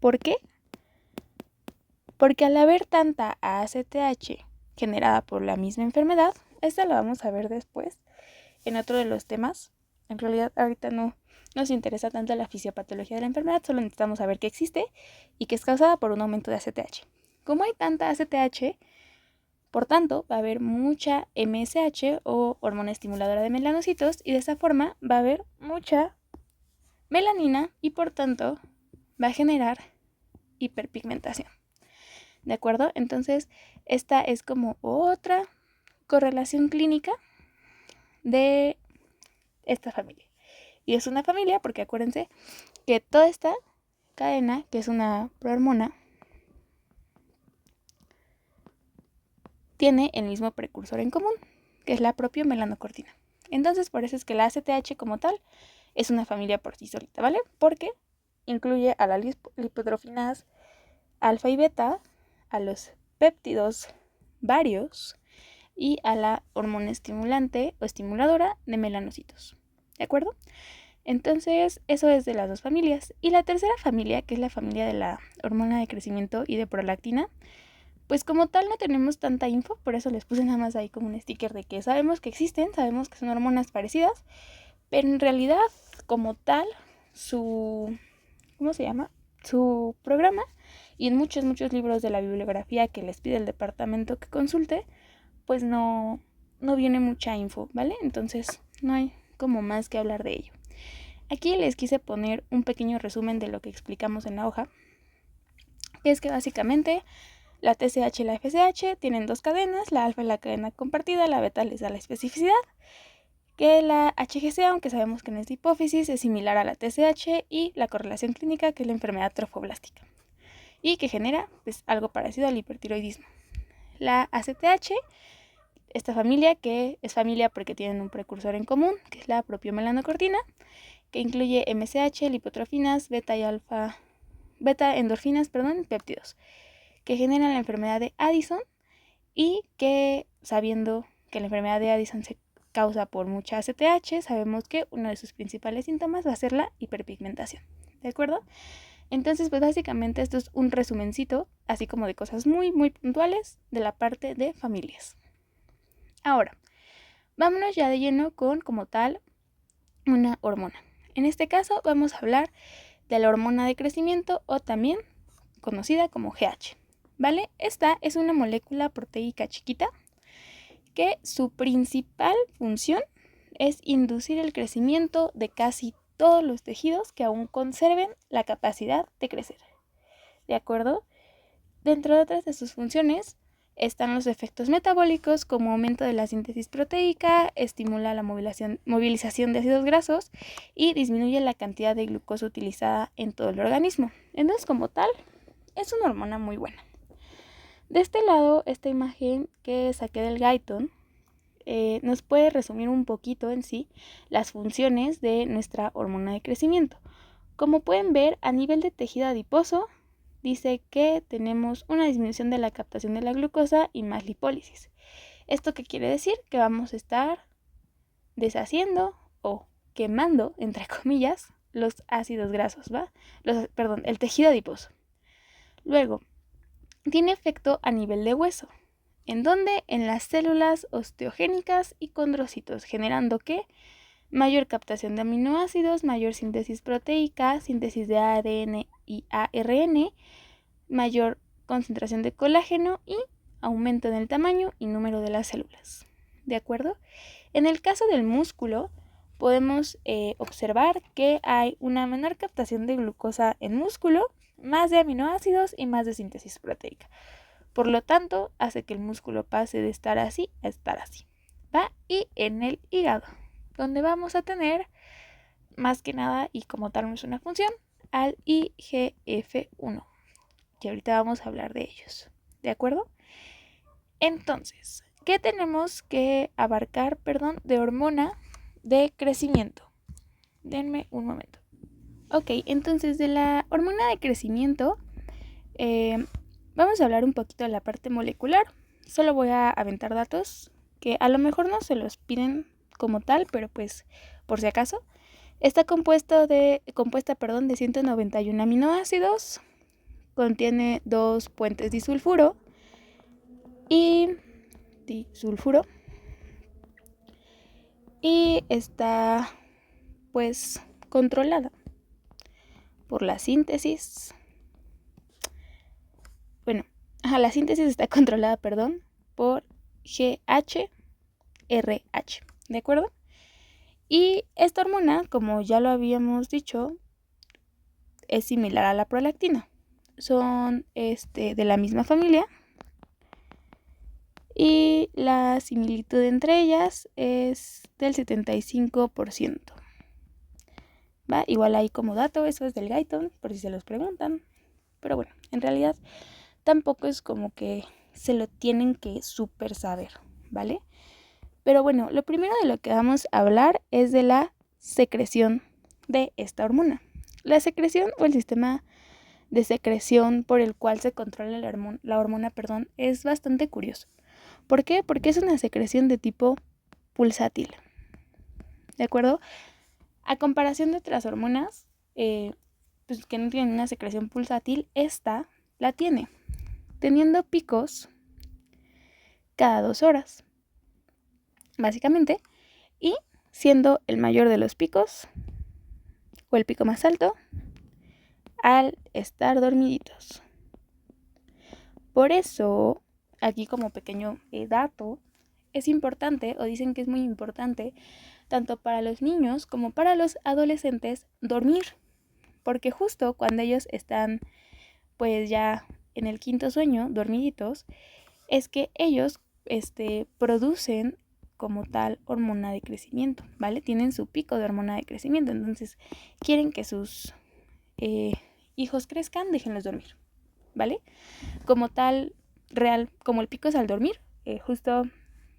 Speaker 1: ¿Por qué? Porque al haber tanta ACTH generada por la misma enfermedad, esta la vamos a ver después en otro de los temas. En realidad ahorita no nos interesa tanto la fisiopatología de la enfermedad, solo necesitamos saber que existe y que es causada por un aumento de ACTH. Como hay tanta ACTH, por tanto, va a haber mucha MSH o hormona estimuladora de melanocitos y de esa forma va a haber mucha melanina y por tanto va a generar hiperpigmentación. ¿De acuerdo? Entonces, esta es como otra correlación clínica de esta familia. Y es una familia porque acuérdense que toda esta cadena, que es una prohormona, tiene el mismo precursor en común, que es la propia melanocortina. Entonces, por eso es que la ACTH como tal es una familia por sí solita, ¿vale? Porque incluye a la lipotrofinas alfa y beta, a los péptidos varios y a la hormona estimulante o estimuladora de melanocitos. ¿De acuerdo? Entonces, eso es de las dos familias. Y la tercera familia, que es la familia de la hormona de crecimiento y de prolactina, pues como tal no tenemos tanta info, por eso les puse nada más ahí como un sticker de que sabemos que existen, sabemos que son hormonas parecidas, pero en realidad como tal su programa, y en muchos libros de la bibliografía que les pide el departamento que consulte, pues no viene mucha info, ¿vale? Entonces no hay como más que hablar de ello. Aquí les quise poner un pequeño resumen de lo que explicamos en la hoja, que es que básicamente la TSH y la FSH tienen dos cadenas, la alfa es la cadena compartida, la beta les da la especificidad, que la HGC, aunque sabemos que no es de hipófisis, es similar a la TSH, y la correlación clínica, que es la enfermedad trofoblástica, y que genera pues, algo parecido al hipertiroidismo. La ACTH, esta familia, que es familia porque tienen un precursor en común, que es la propia melanocortina, que incluye MSH, lipotrofinas, beta endorfinas, péptidos, que generan la enfermedad de Addison y que, sabiendo que la enfermedad de Addison se causa por mucha ACTH, sabemos que uno de sus principales síntomas va a ser la hiperpigmentación. ¿De acuerdo? Entonces, pues básicamente esto es un resumencito, así como de cosas muy puntuales de la parte de familias. Ahora, vámonos ya de lleno con, como tal, una hormona. En este caso vamos a hablar de la hormona de crecimiento o también conocida como GH. ¿Vale? Esta es una molécula proteica chiquita que su principal función es inducir el crecimiento de casi todos los tejidos que aún conserven la capacidad de crecer. ¿De acuerdo? Dentro de otras de sus funciones están los efectos metabólicos como aumento de la síntesis proteica, estimula la movilización de ácidos grasos y disminuye la cantidad de glucosa utilizada en todo el organismo. Entonces, como tal, es una hormona muy buena. De este lado, esta imagen que saqué del Guyton nos puede resumir un poquito en sí las funciones de nuestra hormona de crecimiento. Como pueden ver, a nivel de tejido adiposo, dice que tenemos una disminución de la captación de la glucosa y más lipólisis. ¿Esto qué quiere decir? Que vamos a estar deshaciendo o quemando, entre comillas, los ácidos grasos, el tejido adiposo. Luego, tiene efecto a nivel de hueso. ¿En dónde? En las células osteogénicas y condrocitos, generando ¿qué? Mayor captación de aminoácidos, mayor síntesis proteica, síntesis de ADN y ARN, mayor concentración de colágeno y aumento en el tamaño y número de las células. ¿De acuerdo? En el caso del músculo, podemos observar que hay una menor captación de glucosa en músculo, más de aminoácidos y más de síntesis proteica. Por lo tanto, hace que el músculo pase de estar así a estar así. ¿Va? Y en el hígado, donde vamos a tener, más que nada, y como tal no es una función, al IGF-1, que ahorita vamos a hablar de ellos. ¿De acuerdo? Entonces, ¿qué tenemos que abarcar, de hormona de crecimiento? Denme un momento. Ok, entonces de la hormona de crecimiento, vamos a hablar un poquito de la parte molecular. Solo voy a aventar datos que a lo mejor no se los piden como tal, pero pues por si acaso. Está compuesta de 191 aminoácidos, contiene 2 puentes disulfuro y disulfuro, y está pues controlada por la síntesis. La síntesis está controlada, por GHRH, ¿de acuerdo? Y esta hormona, como ya lo habíamos dicho, es similar a la prolactina. Son de la misma familia y la similitud entre ellas es del 75%. ¿Va? Igual ahí como dato, eso es del Guyton, por si se los preguntan. Pero bueno, en realidad tampoco es como que se lo tienen que súper saber, ¿vale? Pero bueno, lo primero de lo que vamos a hablar es de la secreción de esta hormona. La secreción o el sistema de secreción por el cual se controla la hormona, es bastante curioso. ¿Por qué? Porque es una secreción de tipo pulsátil, ¿de acuerdo? A comparación de otras hormonas, pues que no tienen una secreción pulsátil, esta la tiene, teniendo picos cada 2 horas, básicamente, y siendo el mayor de los picos, o el pico más alto, al estar dormiditos. Por eso, aquí como pequeño dato, es importante, o dicen que es muy importante, tanto para los niños como para los adolescentes, dormir. Porque justo cuando ellos están pues ya en el quinto sueño, dormiditos, es que ellos producen como tal hormona de crecimiento, ¿vale? Tienen su pico de hormona de crecimiento, entonces quieren que sus hijos crezcan, déjenlos dormir, ¿vale? Como tal, real, como el pico es al dormir, justo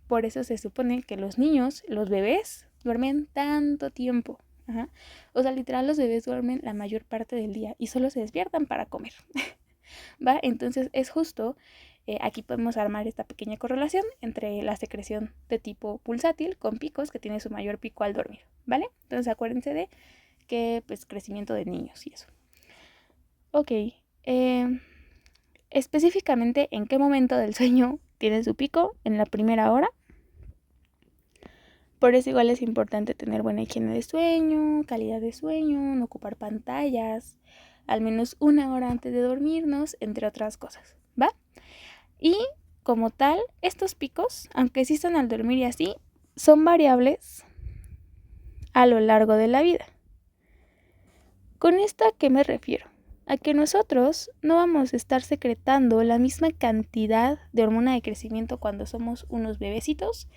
Speaker 1: por eso se supone que los niños, los bebés, duermen tanto tiempo. Ajá. O sea, literal, los bebés duermen la mayor parte del día y solo se despiertan para comer. ¿Va? Entonces es justo, aquí podemos armar esta pequeña correlación entre la secreción de tipo pulsátil con picos, que tiene su mayor pico al dormir, ¿vale? Entonces acuérdense de que pues crecimiento de niños y eso. Ok, específicamente en qué momento del sueño tiene su pico, en la primera hora. Por eso igual es importante tener buena higiene de sueño, calidad de sueño, no ocupar pantallas, al menos 1 hora antes de dormirnos, entre otras cosas, ¿va? Y como tal, estos picos, aunque sí están al dormir y así, son variables a lo largo de la vida. ¿Con esto a qué me refiero? A que nosotros no vamos a estar secretando la misma cantidad de hormona de crecimiento cuando somos unos bebecitos,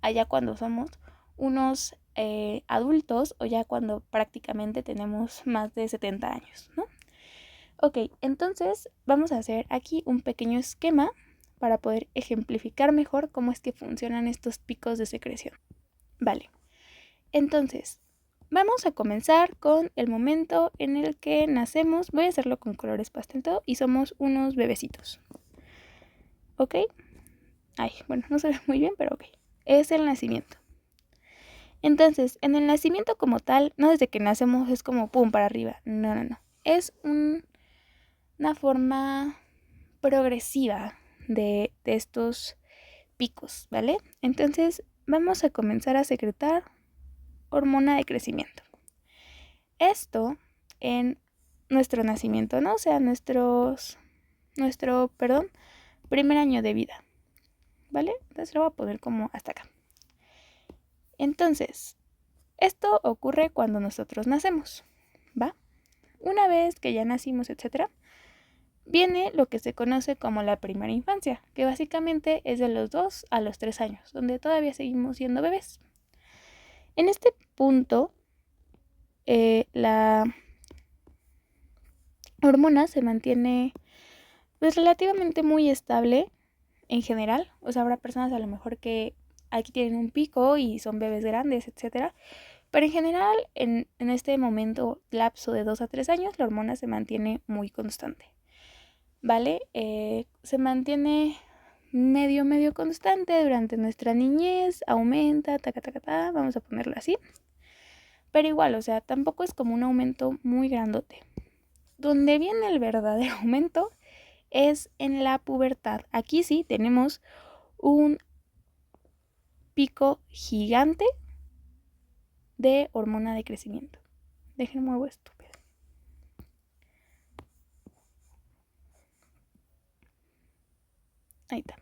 Speaker 1: allá cuando somos unos adultos o ya cuando prácticamente tenemos más de 70 años, ¿no? Ok, entonces vamos a hacer aquí un pequeño esquema para poder ejemplificar mejor cómo es que funcionan estos picos de secreción. Vale, entonces vamos a comenzar con el momento en el que nacemos. Voy a hacerlo con colores pastel todo y somos unos bebecitos. ¿Ok? Ay, bueno, no se ve muy bien, pero ok. Es el nacimiento. Entonces, en el nacimiento como tal, no desde que nacemos es como pum para arriba. No. Es una forma progresiva de estos picos, ¿vale? Entonces, vamos a comenzar a secretar hormona de crecimiento. Esto en nuestro nacimiento, ¿no? O sea, nuestro primer año de vida, ¿vale? Entonces lo voy a poner como hasta acá. Entonces, esto ocurre cuando nosotros nacemos, ¿va? Una vez que ya nacimos, etcétera, viene lo que se conoce como la primera infancia, que básicamente es de los 2 a los 3 años, donde todavía seguimos siendo bebés. En este punto, la hormona se mantiene pues relativamente muy estable en general. O sea, habrá personas a lo mejor que aquí tienen un pico y son bebés grandes, etcétera. Pero en general, en este momento, lapso de 2 a 3 años, la hormona se mantiene muy constante, ¿vale? Se mantiene medio constante durante nuestra niñez, aumenta, vamos a ponerlo así. Pero igual, o sea, tampoco es como un aumento muy grandote. Donde viene el verdadero aumento es en la pubertad. Aquí sí tenemos un pico gigante de hormona de crecimiento. Dejen muevo estúpido. Ahí está.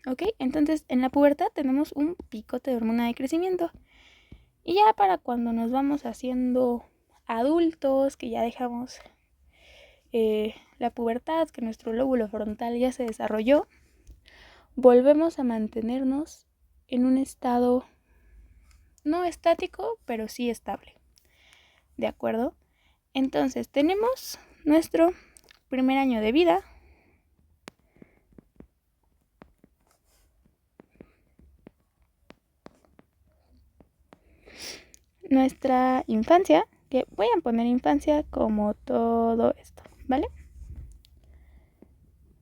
Speaker 1: ¿Ok? Entonces, en la pubertad tenemos un picote de hormona de crecimiento. Y ya para cuando nos vamos haciendo adultos, que ya dejamos la pubertad, que nuestro lóbulo frontal ya se desarrolló, volvemos a mantenernos en un estado no estático, pero sí estable. ¿De acuerdo? Entonces, tenemos nuestro primer año de vida. Nuestra infancia, que voy a poner infancia como todo esto, ¿vale?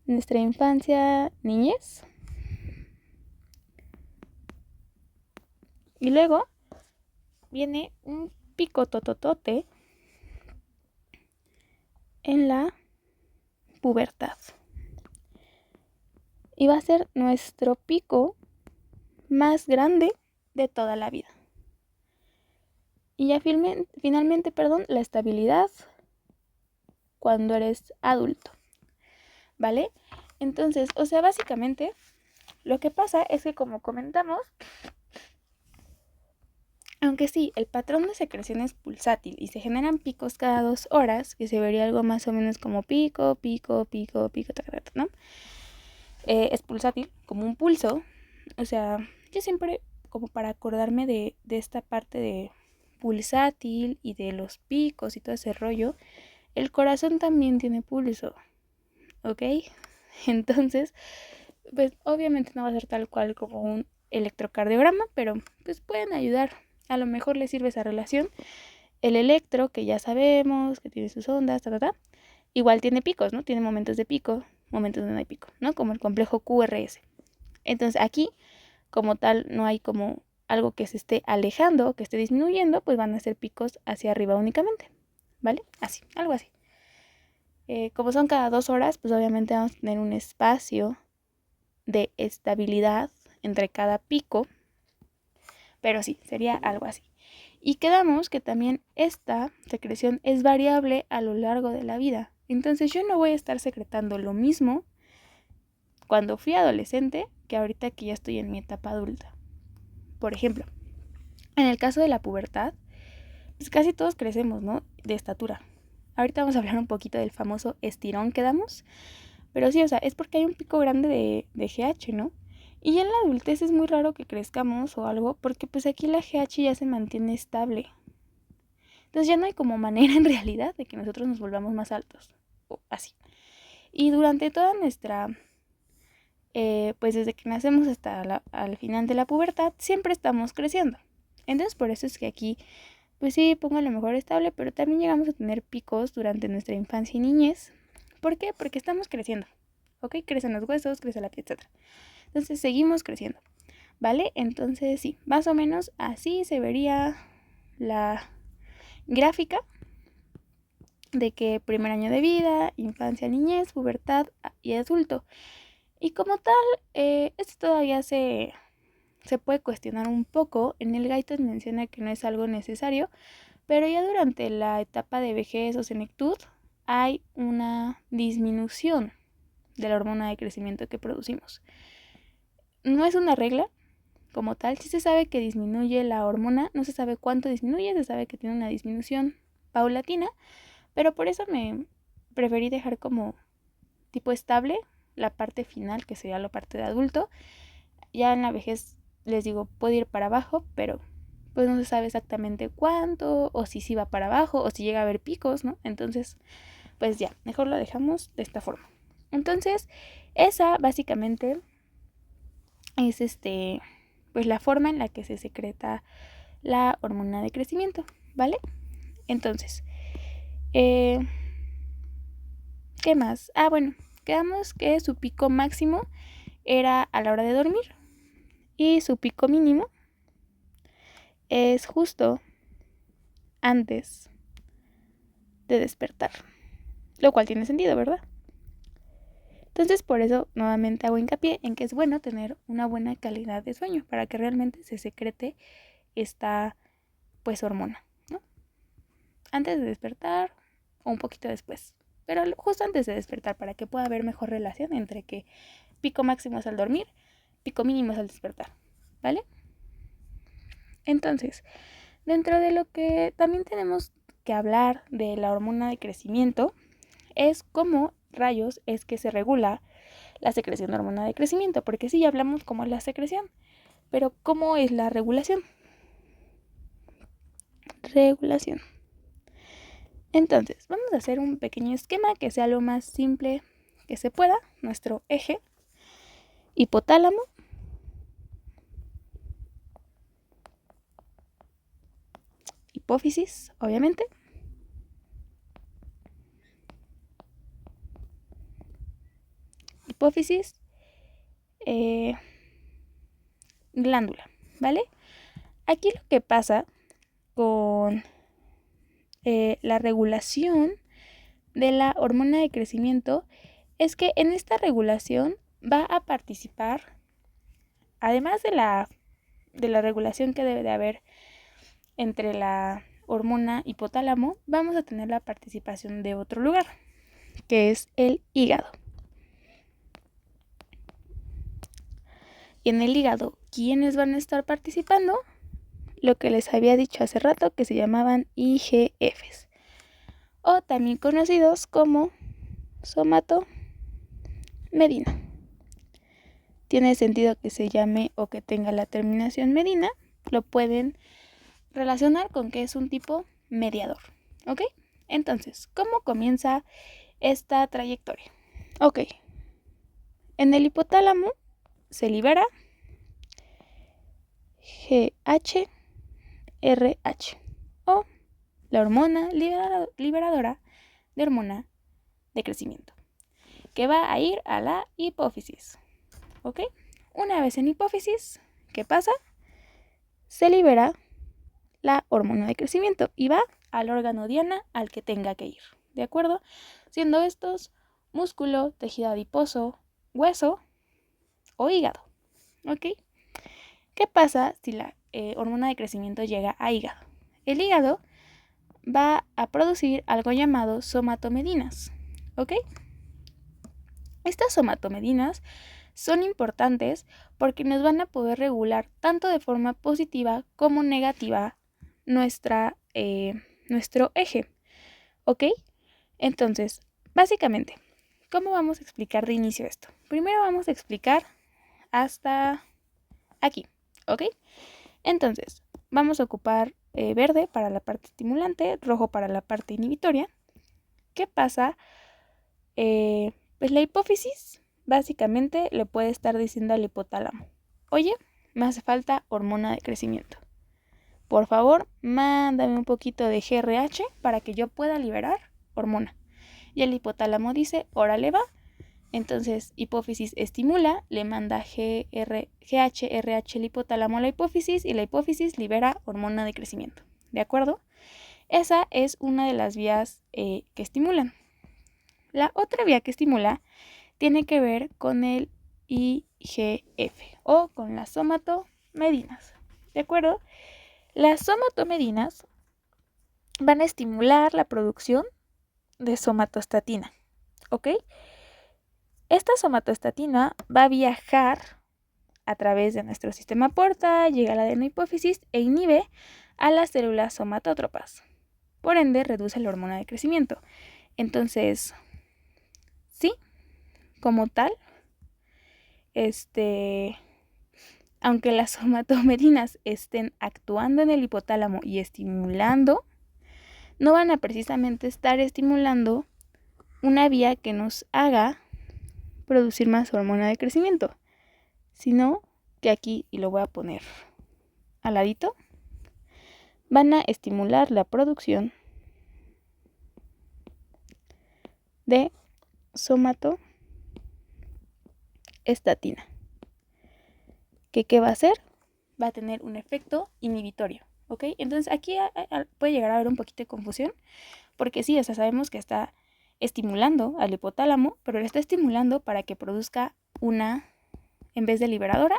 Speaker 1: Nuestra infancia, niñez. Y luego viene un pico tototote en la pubertad. Y va a ser nuestro pico más grande de toda la vida. Y ya finalmente, la estabilidad cuando eres adulto. ¿Vale? Entonces, básicamente lo que pasa es que, como comentamos, aunque sí, el patrón de secreción es pulsátil y se generan picos cada 2 horas, que se vería algo más o menos como pico, ¿no? Es pulsátil, como un pulso. O sea, yo siempre, como para acordarme de esta parte de pulsátil y de los picos y todo ese rollo, el corazón también tiene pulso, ¿ok? Entonces, pues obviamente no va a ser tal cual como un electrocardiograma, pero pues pueden ayudar. A lo mejor les sirve esa relación. El electro, que ya sabemos que tiene sus ondas, igual tiene picos, ¿no? Tiene momentos de pico, momentos donde no hay pico, ¿no? Como el complejo QRS. Entonces aquí, como tal, no hay como algo que se esté alejando, que esté disminuyendo, pues van a ser picos hacia arriba únicamente, ¿vale? Así, algo así. Como son cada 2 horas, pues obviamente vamos a tener un espacio de estabilidad entre cada pico, pero sí, sería algo así. Y quedamos que también esta secreción es variable a lo largo de la vida. Entonces yo no voy a estar secretando lo mismo cuando fui adolescente que ahorita que ya estoy en mi etapa adulta. Por ejemplo, en el caso de la pubertad, pues casi todos crecemos, ¿no? De estatura. Ahorita vamos a hablar un poquito del famoso estirón que damos. Pero sí, es porque hay un pico grande de GH, ¿no? Y en la adultez es muy raro que crezcamos o algo, porque pues aquí la GH ya se mantiene estable. Entonces ya no hay como manera en realidad de que nosotros nos volvamos más altos, o así. Y durante toda nuestra, pues desde que nacemos hasta al final de la pubertad, siempre estamos creciendo. Entonces por eso es que aquí, pues sí, pongo a lo mejor estable, pero también llegamos a tener picos durante nuestra infancia y niñez. ¿Por qué? Porque estamos creciendo. ¿Ok? Crecen los huesos, crece la piel, etc. Entonces seguimos creciendo, ¿vale? Entonces sí, más o menos así se vería la gráfica de que primer año de vida, infancia, niñez, pubertad y adulto. Y como tal, esto todavía se puede cuestionar un poco. En el Gaitos menciona que no es algo necesario, pero ya durante la etapa de vejez o senectud hay una disminución de la hormona de crecimiento que producimos. No es una regla como tal, sí se sabe que disminuye la hormona, no se sabe cuánto disminuye, se sabe que tiene una disminución paulatina, pero por eso me preferí dejar como tipo estable la parte final, que sería la parte de adulto. Ya en la vejez, les digo, puede ir para abajo, pero pues no se sabe exactamente cuánto, o si sí va para abajo, o si llega a haber picos, ¿no? Entonces, pues ya, mejor lo dejamos de esta forma. Entonces, esa básicamente es pues la forma en la que se secreta la hormona de crecimiento, ¿vale? Entonces, ¿qué más? Bueno, quedamos que su pico máximo era a la hora de dormir y su pico mínimo es justo antes de despertar, lo cual tiene sentido, ¿verdad? Entonces, por eso nuevamente hago hincapié en que es bueno tener una buena calidad de sueño para que realmente se secrete esta pues su hormona, ¿no? Antes de despertar o un poquito después, pero justo antes de despertar, para que pueda haber mejor relación entre que pico máximo es al dormir, pico mínimo es al despertar, ¿vale? Entonces, dentro de lo que también tenemos que hablar de la hormona de crecimiento es cómo rayos es que se regula la secreción de hormona de crecimiento, porque sí, ya hablamos cómo es la secreción, pero ¿cómo es la regulación? Regulación. Entonces, vamos a hacer un pequeño esquema que sea lo más simple que se pueda. Nuestro eje, hipotálamo, hipófisis, obviamente, hipófisis, glándula, ¿vale? Aquí lo que pasa con la regulación de la hormona de crecimiento es que en esta regulación va a participar, además de la regulación que debe de haber entre la hormona hipotálamo, vamos a tener la participación de otro lugar, que es el hígado. Y en el hígado, ¿quiénes van a estar participando? Lo que les había dicho hace rato, que se llamaban IGFs, o también conocidos como somatomedina. Tiene sentido que se llame o que tenga la terminación medina, lo pueden relacionar con que es un tipo mediador, ¿ok? Entonces, ¿cómo comienza esta trayectoria? Ok, en el hipotálamo se libera GHRH o la hormona liberadora de hormona de crecimiento, que va a ir a la hipófisis, ¿ok? Una vez en hipófisis, ¿qué pasa? Se libera la hormona de crecimiento y va al órgano diana al que tenga que ir, ¿de acuerdo? Siendo estos músculo, tejido adiposo, hueso o hígado, ¿ok? ¿Qué pasa si la hormona de crecimiento llega a hígado? El hígado va a producir algo llamado somatomedinas, ¿ok? Estas somatomedinas son importantes porque nos van a poder regular tanto de forma positiva como negativa nuestro eje, ¿ok? Entonces, básicamente, ¿cómo vamos a explicar de inicio esto? Primero vamos a explicar hasta aquí, ¿ok? Entonces, vamos a ocupar verde para la parte estimulante, rojo para la parte inhibitoria. ¿Qué pasa? Pues la hipófisis básicamente le puede estar diciendo al hipotálamo: oye, me hace falta hormona de crecimiento. Por favor, mándame un poquito de GRH para que yo pueda liberar hormona. Y el hipotálamo dice: órale, va. Entonces, hipófisis estimula, le manda GHRH el hipotálamo a la hipófisis y la hipófisis libera hormona de crecimiento. ¿De acuerdo? Esa es una de las vías que estimulan. La otra vía que estimula tiene que ver con el IGF o con las somatomedinas. ¿De acuerdo? Las somatomedinas van a estimular la producción de somatostatina, ¿ok? Esta somatostatina va a viajar a través de nuestro sistema porta, llega a la adenohipófisis e inhibe a las células somatótropas. Por ende, reduce la hormona de crecimiento. Entonces, sí, como tal, aunque las somatomedinas estén actuando en el hipotálamo y estimulando, no van a precisamente estar estimulando una vía que nos haga producir más hormona de crecimiento, sino que aquí, y lo voy a poner al ladito, van a estimular la producción de somatoestatina. ¿Qué va a hacer? Va a tener un efecto inhibitorio, ¿ok? Entonces aquí puede llegar a haber un poquito de confusión, porque sí, o sea, sabemos que está estimulando al hipotálamo, pero le está estimulando para que produzca una, en vez de liberadora,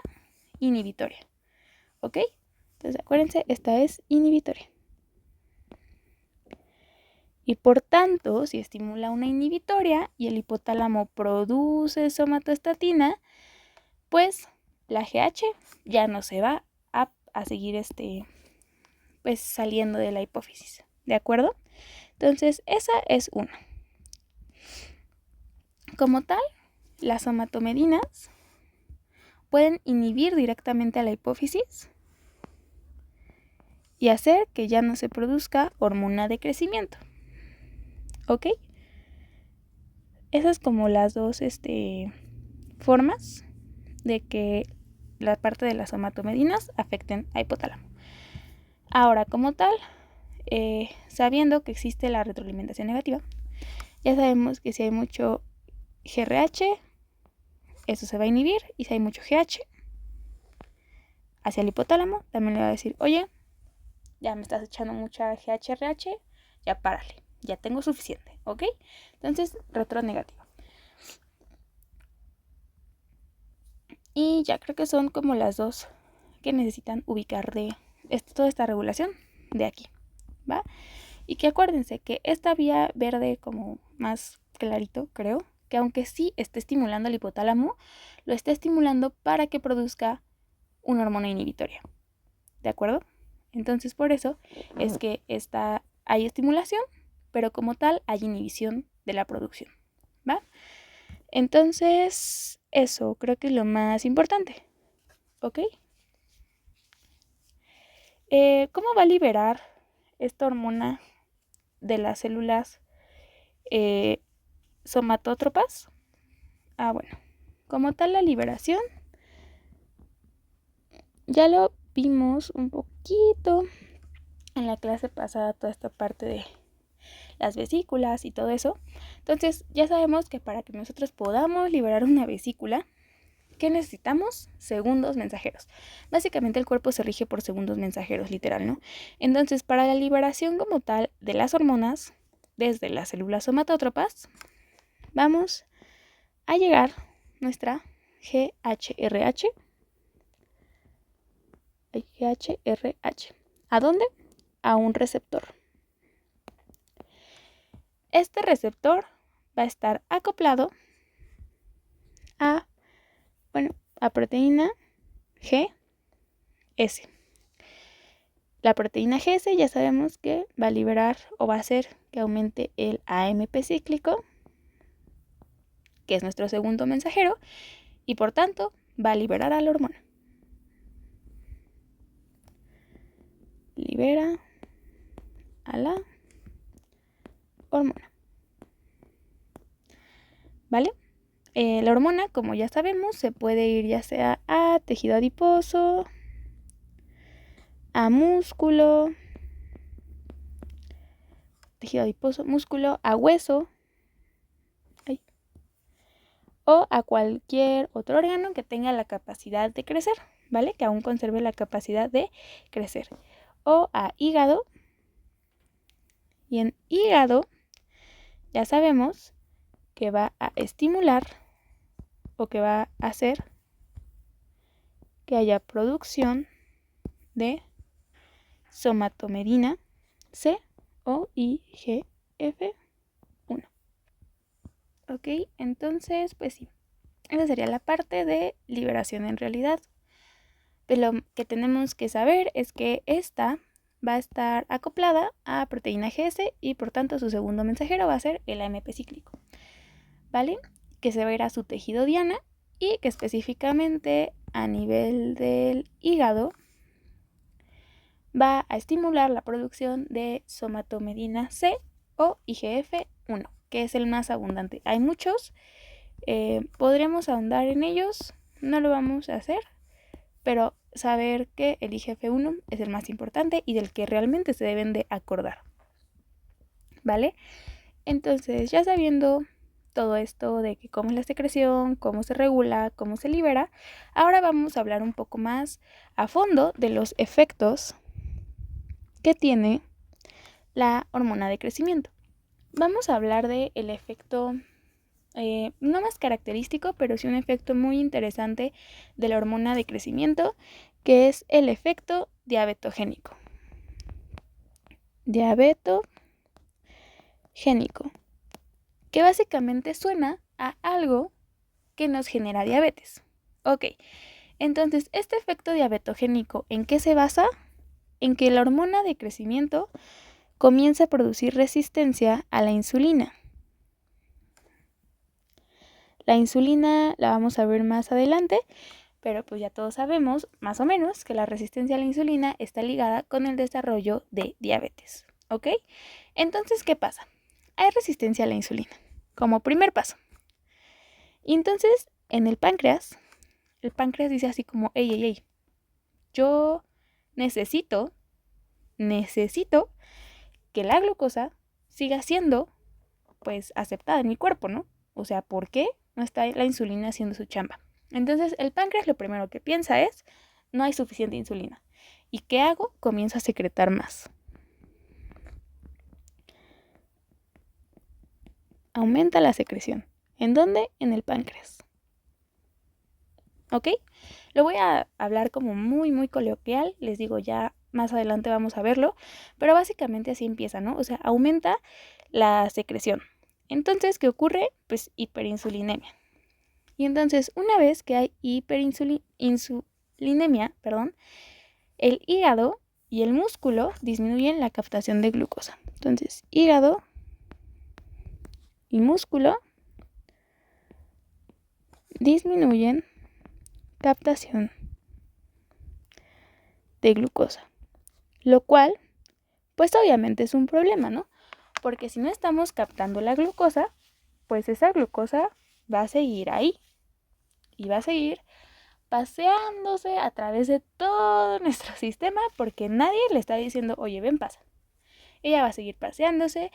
Speaker 1: inhibitoria, ¿ok? Entonces acuérdense, esta es inhibitoria. Y por tanto, si estimula una inhibitoria y el hipotálamo produce somatostatina, pues la GH ya no se va a seguir pues saliendo de la hipófisis, ¿de acuerdo? Entonces, esa es una. Como tal, las somatomedinas pueden inhibir directamente a la hipófisis y hacer que ya no se produzca hormona de crecimiento. ¿Ok? Esas como las dos formas de que la parte de las somatomedinas afecten a hipotálamo. Ahora, como tal, sabiendo que existe la retroalimentación negativa, ya sabemos que si hay mucho GRH, eso se va a inhibir, y si hay mucho GH hacia el hipotálamo, también le va a decir, oye, ya me estás echando mucha GH-RH, ya párale, ya tengo suficiente, ¿ok? Entonces, retro negativa. Y ya creo que son como las dos que necesitan ubicar de toda esta regulación de aquí, ¿va? Y que acuérdense que esta vía verde como más clarito, creo, que aunque sí esté estimulando el hipotálamo, lo está estimulando para que produzca una hormona inhibitoria, ¿de acuerdo? Entonces por eso es que hay estimulación, pero como tal hay inhibición de la producción, ¿va? Entonces eso creo que es lo más importante, ¿ok? ¿Cómo va a liberar esta hormona de las células somatótropas? Bueno, como tal la liberación ya lo vimos un poquito en la clase pasada, toda esta parte de las vesículas y todo eso. Entonces ya sabemos que para que nosotros podamos liberar una vesícula, ¿qué necesitamos? Segundos mensajeros. Básicamente el cuerpo se rige por segundos mensajeros, literal, ¿no? Entonces, para la liberación como tal de las hormonas desde las células somatótropas, vamos a llegar nuestra GHRH. ¿A dónde? A un receptor. Este receptor va a estar acoplado a proteína GS. La proteína GS ya sabemos que va a liberar o va a hacer que aumente el AMP cíclico, que es nuestro segundo mensajero, y por tanto va a liberar a la hormona. Libera a la hormona. ¿Vale? La hormona, como ya sabemos, se puede ir ya sea a tejido adiposo, a músculo, tejido adiposo, músculo, a hueso, o a cualquier otro órgano que tenga la capacidad de crecer, ¿vale? Que aún conserve la capacidad de crecer. O a hígado. Y en hígado ya sabemos que va a estimular o que va a hacer que haya producción de somatomedina C o IGF-1. Ok, entonces pues sí, esa sería la parte de liberación en realidad. Pero lo que tenemos que saber es que esta va a estar acoplada a proteína GS y por tanto su segundo mensajero va a ser el AMP cíclico, ¿vale? Que se va a ir a su tejido diana y que específicamente a nivel del hígado va a estimular la producción de somatomedina C o IGF-1, que es el más abundante. Hay muchos, podremos ahondar en ellos, no lo vamos a hacer, pero saber que el IGF-1 es el más importante y del que realmente se deben de acordar, ¿vale? Entonces, ya sabiendo todo esto de que cómo es la secreción, cómo se regula, cómo se libera, ahora vamos a hablar un poco más a fondo de los efectos que tiene la hormona de crecimiento. Vamos a hablar del efecto no más característico, pero sí un efecto muy interesante de la hormona de crecimiento, que es el efecto diabetogénico. diabetogénico, que básicamente suena a algo que nos genera diabetes. Ok, entonces este efecto diabetogénico, ¿en qué se basa? En que la hormona de crecimiento comienza a producir resistencia a la insulina. La insulina la vamos a ver más adelante, pero pues ya todos sabemos, más o menos, que la resistencia a la insulina está ligada con el desarrollo de diabetes, ¿ok? Entonces, ¿qué pasa? Hay resistencia a la insulina, como primer paso. Y entonces, en el páncreas dice así como, hey, yo necesito que la glucosa siga siendo, pues, aceptada en mi cuerpo, ¿no? O sea, ¿por qué no está la insulina haciendo su chamba? Entonces, el páncreas lo primero que piensa es, no hay suficiente insulina. ¿Y qué hago? Comienzo a secretar más. Aumenta la secreción. ¿En dónde? En el páncreas. ¿Ok? Lo voy a hablar como muy coloquial, les digo, ya más adelante vamos a verlo, pero básicamente así empieza, ¿no? O sea, aumenta la secreción. Entonces, ¿qué ocurre? Pues hiperinsulinemia. Y entonces, una vez que hay hiperinsulinemia, el hígado y el músculo disminuyen la captación de glucosa. Entonces, hígado y músculo disminuyen captación de glucosa, lo cual, pues obviamente es un problema, ¿no? Porque si no estamos captando la glucosa, pues esa glucosa va a seguir ahí y va a seguir paseándose a través de todo nuestro sistema porque nadie le está diciendo, oye, ven, pasa. Ella va a seguir paseándose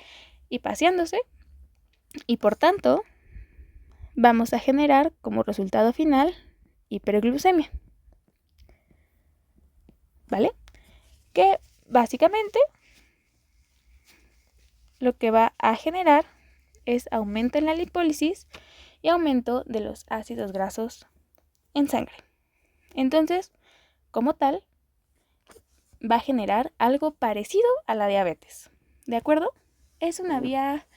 Speaker 1: y por tanto vamos a generar como resultado final hiperglucemia. ¿Vale? Que básicamente lo que va a generar es aumento en la lipólisis y aumento de los ácidos grasos en sangre. Entonces, como tal, va a generar algo parecido a la diabetes. ¿De acuerdo? Es una vía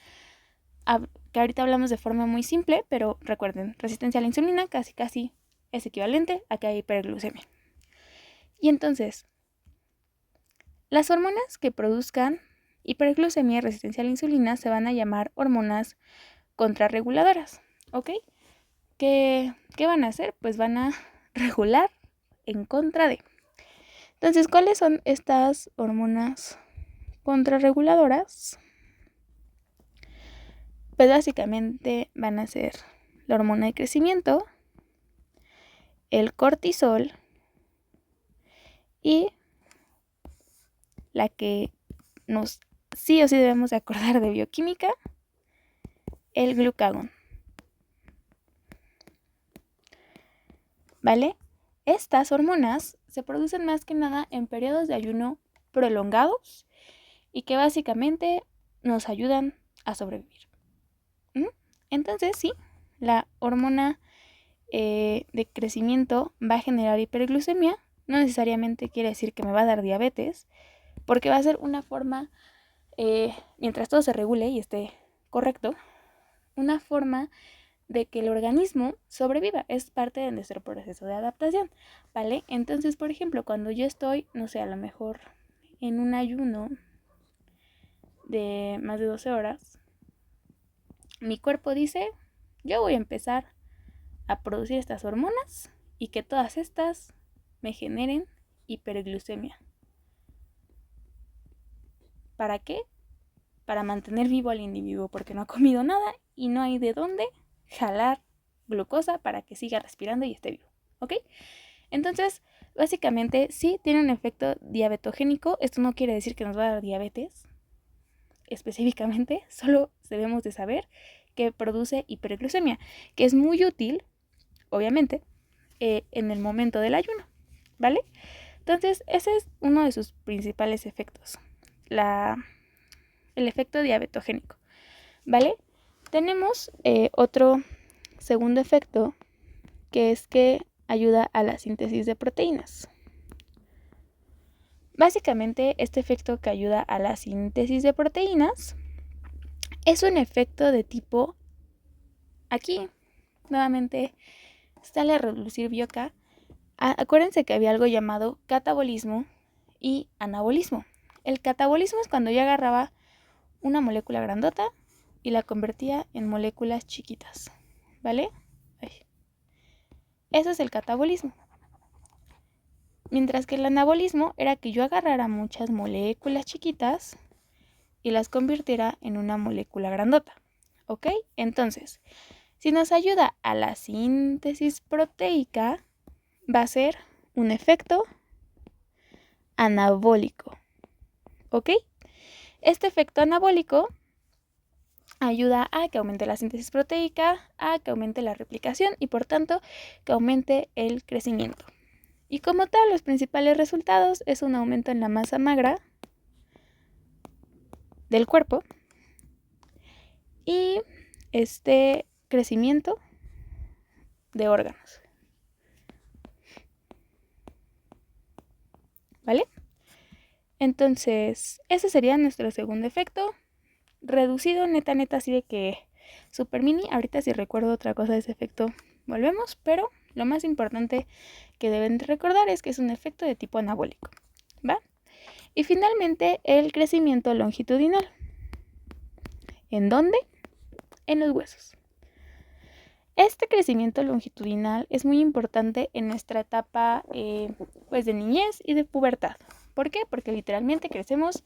Speaker 1: que ahorita hablamos de forma muy simple, pero recuerden, resistencia a la insulina casi es equivalente a que hay hiperglucemia. Y entonces, las hormonas que produzcan hiperglucemia y resistencia a la insulina se van a llamar hormonas contrarreguladoras, ¿ok? ¿Qué van a hacer? Pues van a regular en contra de. Entonces, ¿cuáles son estas hormonas contrarreguladoras? Pues básicamente van a ser la hormona de crecimiento, el cortisol y la que nos sí o sí debemos de acordar de bioquímica, el glucagón. ¿Vale? Estas hormonas se producen más que nada en periodos de ayuno prolongados y que básicamente nos ayudan a sobrevivir. Entonces, sí, la hormona de crecimiento va a generar hiperglucemia. No necesariamente quiere decir que me va a dar diabetes, porque va a ser una forma, mientras todo se regule y esté correcto, una forma de que el organismo sobreviva. Es parte de nuestro proceso de adaptación, ¿vale? Entonces, por ejemplo, cuando yo estoy, no sé, a lo mejor en un ayuno de más de 12 horas, mi cuerpo dice, yo voy a empezar a producir estas hormonas y que todas estas me generen hiperglucemia. ¿Para qué? Para mantener vivo al individuo, porque no ha comido nada y no hay de dónde jalar glucosa para que siga respirando y esté vivo, ¿ok? Entonces, básicamente sí tiene un efecto diabetogénico. Esto no quiere decir que nos va a dar diabetes específicamente, solo debemos de saber que produce hiperglucemia, que es muy útil, obviamente, en el momento del ayuno, ¿vale? Entonces, ese es uno de sus principales efectos, el efecto diabetogénico, ¿vale? Tenemos otro segundo efecto, que es que ayuda a la síntesis de proteínas. Básicamente, este efecto que ayuda a la síntesis de proteínas Es un efecto de tipo, aquí nuevamente sale a relucir Bioca. Acuérdense que había algo llamado catabolismo y anabolismo. El catabolismo es cuando yo agarraba una molécula grandota y la convertía en moléculas chiquitas, ¿vale? Eso es el catabolismo. Mientras que el anabolismo era que yo agarrara muchas moléculas chiquitas y las convirtiera en una molécula grandota, ¿ok? Entonces, si nos ayuda a la síntesis proteica, va a ser un efecto anabólico, ¿ok? Este efecto anabólico ayuda a que aumente la síntesis proteica, a que aumente la replicación y por tanto que aumente el crecimiento. Y como tal, los principales resultados es un aumento en la masa magra del cuerpo y crecimiento de órganos. ¿Vale? Entonces, ese sería nuestro segundo efecto. Reducido, neta, así de que super mini. Ahorita si recuerdo otra cosa de ese efecto, volvemos, pero lo más importante que deben de recordar es que es un efecto de tipo anabólico, ¿va? Y finalmente, el crecimiento longitudinal. ¿En dónde? En los huesos. Este crecimiento longitudinal es muy importante en nuestra etapa pues de niñez y de pubertad. ¿Por qué? Porque literalmente crecemos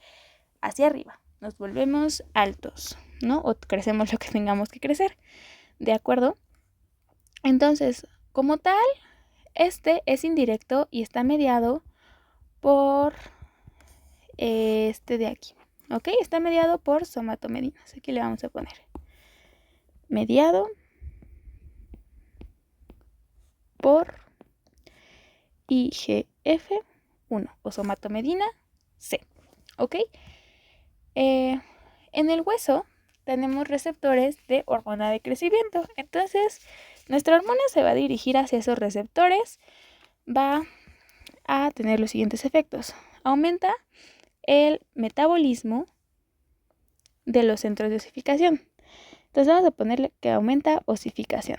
Speaker 1: hacia arriba, nos volvemos altos, ¿no? O crecemos lo que tengamos que crecer, ¿de acuerdo? Entonces, como tal, este es indirecto y está mediado por este de aquí, ¿ok? Está mediado por somatomedinas. Aquí le vamos a poner mediado por IGF-1 o somatomedina C, ¿ok? En el hueso tenemos receptores de hormona de crecimiento. Entonces, nuestra hormona se va a dirigir hacia esos receptores. Va a tener los siguientes efectos. Aumenta el metabolismo de los centros de osificación. Entonces vamos a ponerle que aumenta osificación.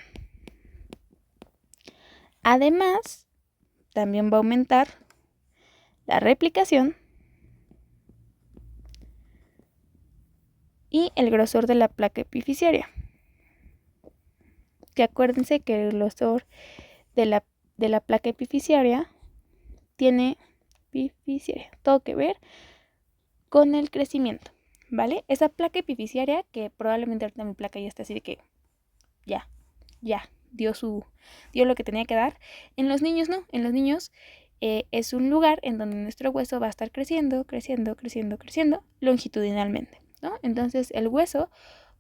Speaker 1: Además, también va a aumentar la replicación y el grosor de la placa epifisiaria. Que acuérdense que el grosor de la placa epifisiaria tiene todo que ver con el crecimiento, ¿vale? Esa placa epifisiaria que probablemente ahorita mi placa ya está así de que ya dio lo que tenía que dar. En los niños no, en los niños es un lugar en donde nuestro hueso va a estar creciendo longitudinalmente, ¿no? Entonces el hueso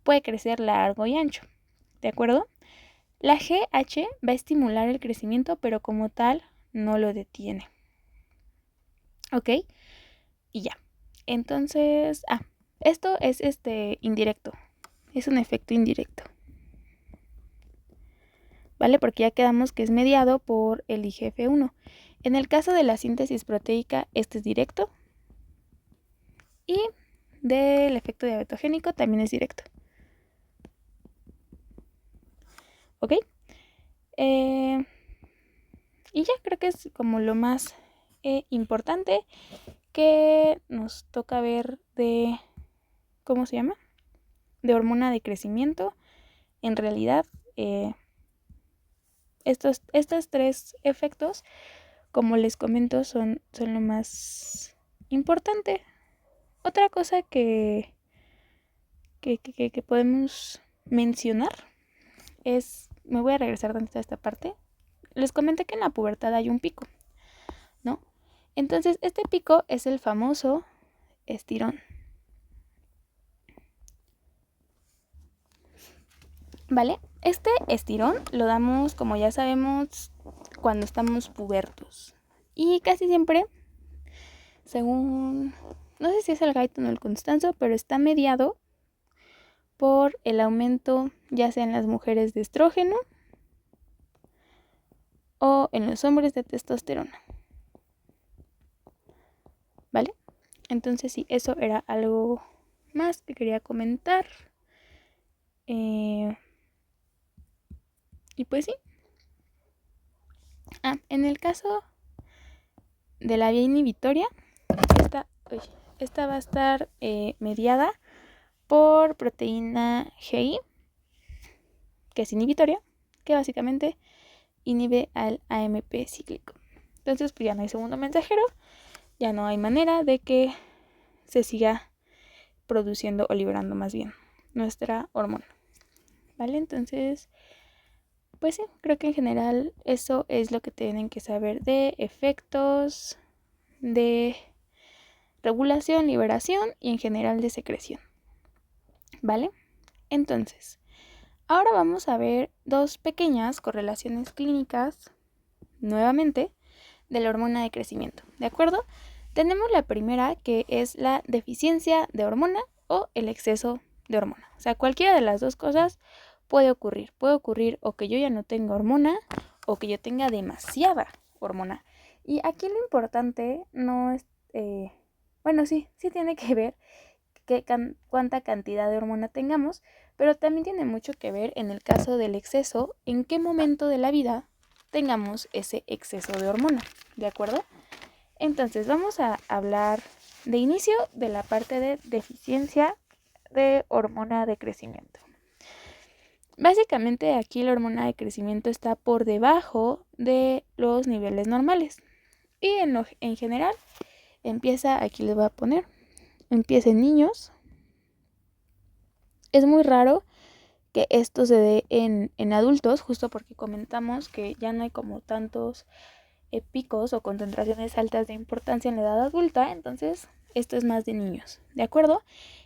Speaker 1: puede crecer largo y ancho, ¿de acuerdo? La GH va a estimular el crecimiento, pero como tal no lo detiene. ¿Ok? Y ya. Entonces, esto es indirecto. Es un efecto indirecto. ¿Vale? Porque ya quedamos que es mediado por el IGF-1. En el caso de la síntesis proteica, este es directo. Y del efecto diabetogénico también es directo. ¿Ok? Y ya creo que es como lo más importante que nos toca ver de, ¿cómo se llama? De hormona de crecimiento. En realidad, estos tres efectos, como les comento, son lo más importante. Otra cosa que podemos mencionar es, me voy a regresar tantito a esta parte. Les comenté que en la pubertad hay un pico, ¿no? Entonces, este pico es el famoso estirón. ¿Vale? Este estirón lo damos, como ya sabemos, cuando estamos pubertos. Y casi siempre, según, no sé si es el Guyton o el Constanzo, pero está mediado por el aumento, ya sea en las mujeres de estrógeno o en los hombres de testosterona. ¿Vale? Entonces sí, eso era algo más que quería comentar. Y pues sí. En el caso de la vía inhibitoria, esta va a estar mediada por proteína GI, que es inhibitoria, que básicamente inhibe al AMP cíclico. Entonces, pues ya no hay segundo mensajero, ya no hay manera de que se siga produciendo o liberando más bien nuestra hormona. ¿Vale? Entonces, pues sí, creo que en general eso es lo que tienen que saber de efectos, de regulación, liberación y en general de secreción. ¿Vale? Entonces, ahora vamos a ver dos pequeñas correlaciones clínicas, nuevamente, de la hormona de crecimiento. ¿De acuerdo? Tenemos la primera, que es la deficiencia de hormona o el exceso de hormona. O sea, cualquiera de las dos cosas puede ocurrir. Puede ocurrir o que yo ya no tenga hormona o que yo tenga demasiada hormona. Y aquí lo importante no es... sí tiene que ver cuánta cantidad de hormona tengamos, pero también tiene mucho que ver en el caso del exceso, en qué momento de la vida tengamos ese exceso de hormona, ¿de acuerdo? Entonces vamos a hablar de inicio de la parte de deficiencia de hormona de crecimiento. Básicamente aquí la hormona de crecimiento está por debajo de los niveles normales y en general empieza, aquí les voy a poner, empieza en niños. Es muy raro que esto se dé en adultos, justo porque comentamos que ya no hay como tantos picos o concentraciones altas de importancia en la edad adulta, entonces esto es más de niños, ¿de acuerdo?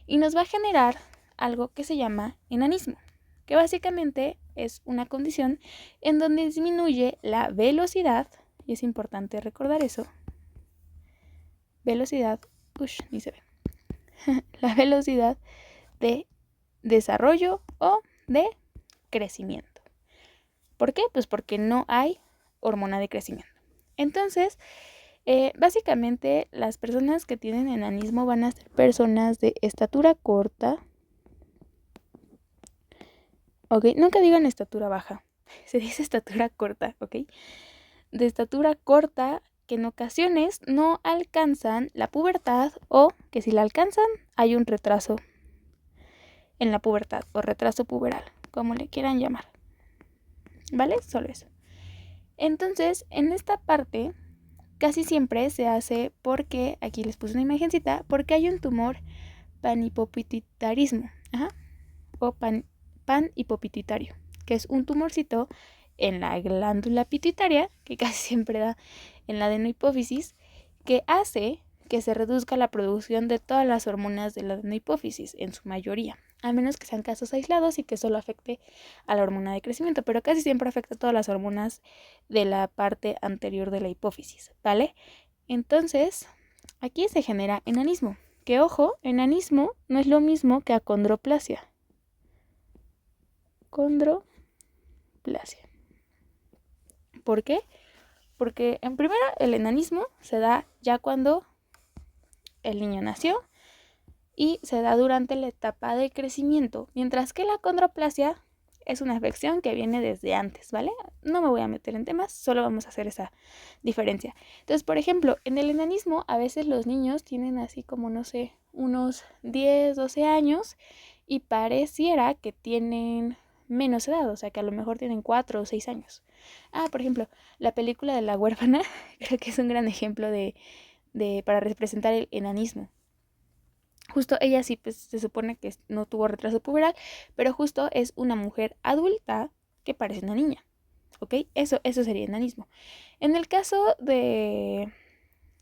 Speaker 1: Y nos va a generar algo que se llama enanismo, que básicamente es una condición en donde disminuye la velocidad, y es importante recordar eso, ni se ve, la velocidad de desarrollo o de crecimiento. ¿Por qué? Pues porque no hay hormona de crecimiento. Entonces, básicamente las personas que tienen enanismo van a ser personas de estatura corta. Ok, nunca digan estatura baja, se dice estatura corta, ok. De estatura corta que en ocasiones no alcanzan la pubertad o que si la alcanzan hay un retraso en la pubertad o retraso puberal, como le quieran llamar. ¿Vale? Solo eso. Entonces, en esta parte casi siempre se hace porque, aquí les puse una imagencita, porque hay un tumor panhipopituitarismo, o panhipopituitario, que es un tumorcito en la glándula pituitaria, que casi siempre da en la adenohipófisis, que hace que se reduzca la producción de todas las hormonas de la adenohipófisis, en su mayoría, a menos que sean casos aislados y que solo afecte a la hormona de crecimiento, pero casi siempre afecta a todas las hormonas de la parte anterior de la hipófisis, ¿vale? Entonces, aquí se genera enanismo, que ojo, enanismo no es lo mismo que acondroplasia. Condroplasia. ¿Por qué? Porque en primera el enanismo se da ya cuando el niño nació y se da durante la etapa de crecimiento, mientras que la condroplasia es una afección que viene desde antes, ¿vale? No me voy a meter en temas, solo vamos a hacer esa diferencia. Entonces, por ejemplo, en el enanismo a veces los niños tienen así como, no sé, unos 10, 12 años y pareciera que tienen menos edad, o sea que a lo mejor tienen 4 o 6 años. Por ejemplo, la película de La huérfana creo que es un gran ejemplo para representar el enanismo. Justo ella sí, pues se supone que no tuvo retraso puberal, pero justo es una mujer adulta que parece una niña, ¿ok? Eso sería enanismo. En el caso de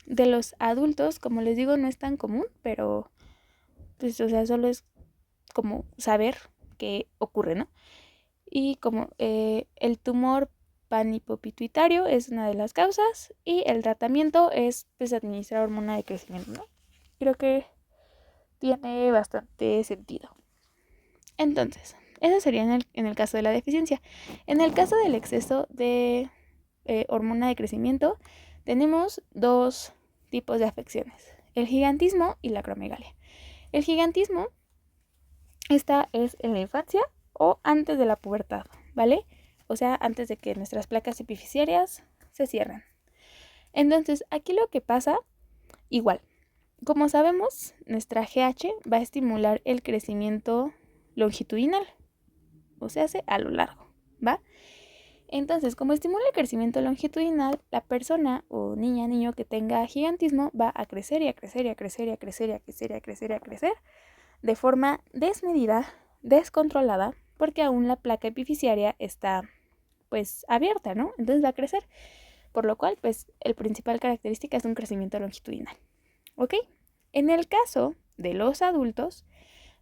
Speaker 1: los adultos, como les digo, no es tan común, pero pues, o sea, solo es como saber qué ocurre, ¿no? Y como el tumor panhipopituitario es una de las causas y el tratamiento es pues administrar hormona de crecimiento, ¿no? Creo que tiene bastante sentido. Entonces, eso sería en el caso de la deficiencia. En el caso del exceso de hormona de crecimiento, tenemos dos tipos de afecciones, el gigantismo y la acromegalia. El gigantismo, esta es en la infancia o antes de la pubertad, ¿vale? O sea, antes de que nuestras placas epifisiarias se cierren. Entonces, aquí lo que pasa, igual, como sabemos, nuestra GH va a estimular el crecimiento longitudinal, o sea, a lo largo, ¿va? Entonces, como estimula el crecimiento longitudinal, la persona o niña, niño que tenga gigantismo va a crecer y a crecer y a crecer y a crecer y a crecer y a crecer y a crecer de forma desmedida, descontrolada, porque aún la placa epifisiaria está pues abierta, ¿no? Entonces va a crecer, por lo cual pues el principal característica es un crecimiento longitudinal, ¿ok? En el caso de los adultos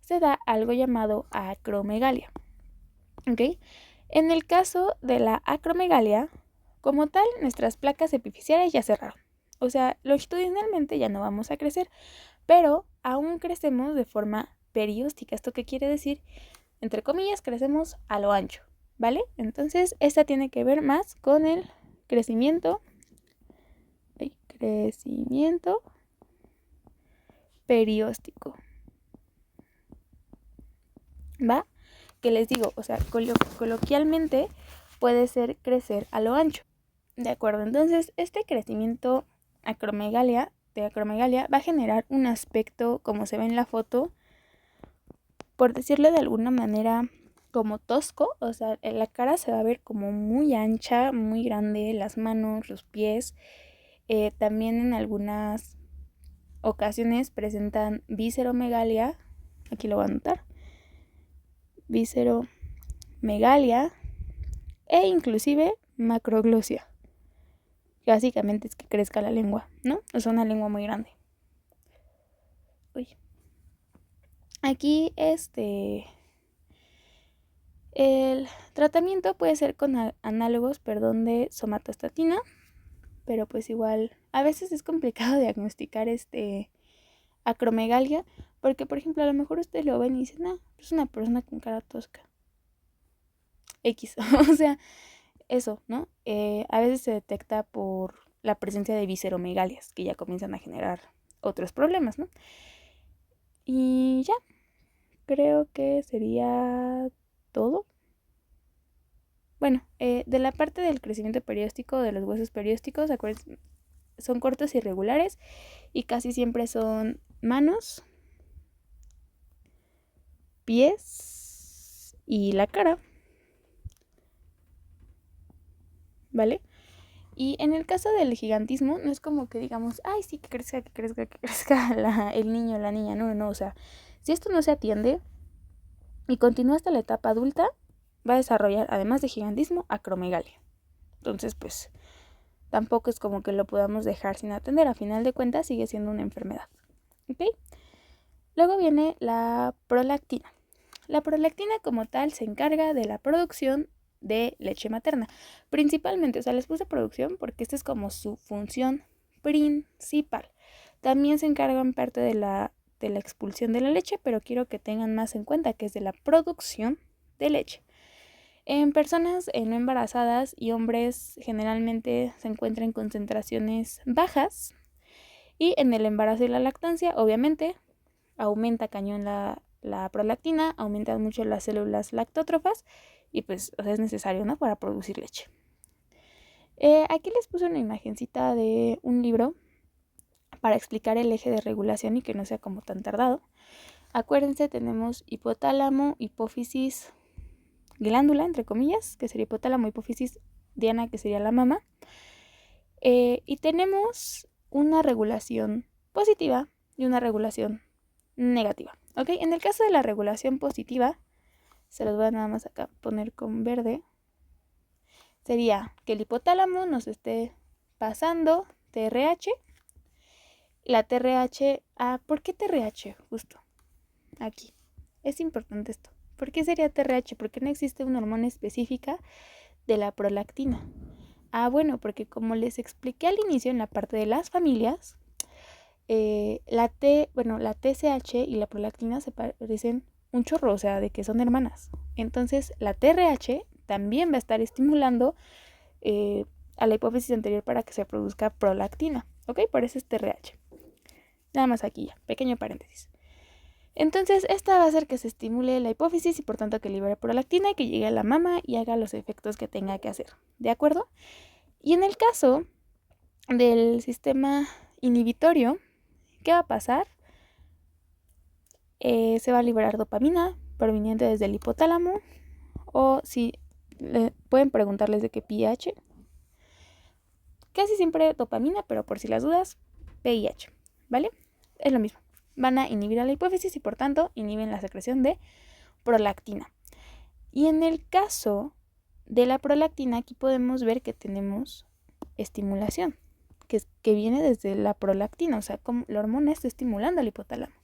Speaker 1: se da algo llamado acromegalia, ¿ok? En el caso de la acromegalia, como tal, nuestras placas epifisiarias ya cerraron. O sea, longitudinalmente ya no vamos a crecer, pero aún crecemos de forma perióstica. ¿Esto qué quiere decir? Entre comillas, crecemos a lo ancho, ¿vale? Entonces, esta tiene que ver más con el crecimiento perióstico, ¿va? Que les digo, o sea, coloquialmente puede ser crecer a lo ancho. De acuerdo, entonces este crecimiento de acromegalia va a generar un aspecto, como se ve en la foto, por decirlo de alguna manera, como tosco. O sea, la cara se va a ver como muy ancha, muy grande, las manos, los pies. También en algunas ocasiones presentan visceromegalia, aquí lo voy a anotar, visceromegalia e inclusive macroglosia, que básicamente es que crezca la lengua, ¿no? O sea, una lengua muy grande. Uy. Aquí el tratamiento puede ser con análogos, de somatostatina, pero pues igual a veces es complicado diagnosticar acromegalia, porque por ejemplo a lo mejor ustedes lo ven y dicen, es una persona con cara tosca. X, o sea, eso, ¿no? A veces se detecta por la presencia de visceromegalias, que ya comienzan a generar otros problemas, ¿no? Y ya, creo que sería todo. Bueno, de la parte del crecimiento perióstico, de los huesos periósticos, acuérdense, son cortos y irregulares y casi siempre son manos, pies y la cara, ¿vale? Y en el caso del gigantismo, no es como que digamos, ay, sí, que crezca el niño o la niña. No, o sea, si esto no se atiende y continúa hasta la etapa adulta, va a desarrollar, además de gigantismo, acromegalia. Entonces, pues, tampoco es como que lo podamos dejar sin atender. A final de cuentas, sigue siendo una enfermedad. ¿Ok? Luego viene la prolactina. La prolactina como tal se encarga de la producción de leche materna. Principalmente, o sea, les puse producción porque esta es como su función principal. También se encargan parte de la expulsión de la leche, pero quiero que tengan más en cuenta que es de la producción de leche. En personas no embarazadas y hombres generalmente se encuentran en concentraciones bajas, y en el embarazo y la lactancia obviamente aumenta cañón la prolactina, aumentan mucho las células lactótrofas y pues o sea, es necesario, ¿no?, para producir leche. Aquí les puse una imagencita de un libro para explicar el eje de regulación y que no sea como tan tardado. Acuérdense, tenemos hipotálamo, hipófisis, glándula, entre comillas, que sería hipotálamo, hipófisis diana, que sería la mama. Y tenemos una regulación positiva y una regulación negativa. ¿Ok? En el caso de la regulación positiva, se los voy a nada más acá poner con verde, sería que el hipotálamo nos esté pasando TRH. La TRH, ¿por qué TRH? Justo aquí. Es importante esto. ¿Por qué sería TRH? Porque no existe una hormona específica de la prolactina. Bueno, porque como les expliqué al inicio en la parte de las familias, la TSH y la prolactina se parecen un chorro, o sea, de que son hermanas. Entonces, la TRH también va a estar estimulando a la hipófisis anterior para que se produzca prolactina, ¿ok? Por eso es TRH. Nada más aquí ya, pequeño paréntesis. Entonces, esta va a hacer que se estimule la hipófisis y por tanto que libere prolactina y que llegue a la mama y haga los efectos que tenga que hacer. ¿De acuerdo? Y en el caso del sistema inhibitorio, ¿qué va a pasar? Se va a liberar dopamina proveniente desde el hipotálamo, o si pueden preguntarles de qué pH. Casi siempre dopamina, pero por si las dudas, PIH, ¿vale? Es lo mismo. Van a inhibir a la hipófisis y por tanto inhiben la secreción de prolactina. Y en el caso de la prolactina, aquí podemos ver que tenemos estimulación, que viene desde la prolactina, o sea, como la hormona está estimulando al hipotálamo.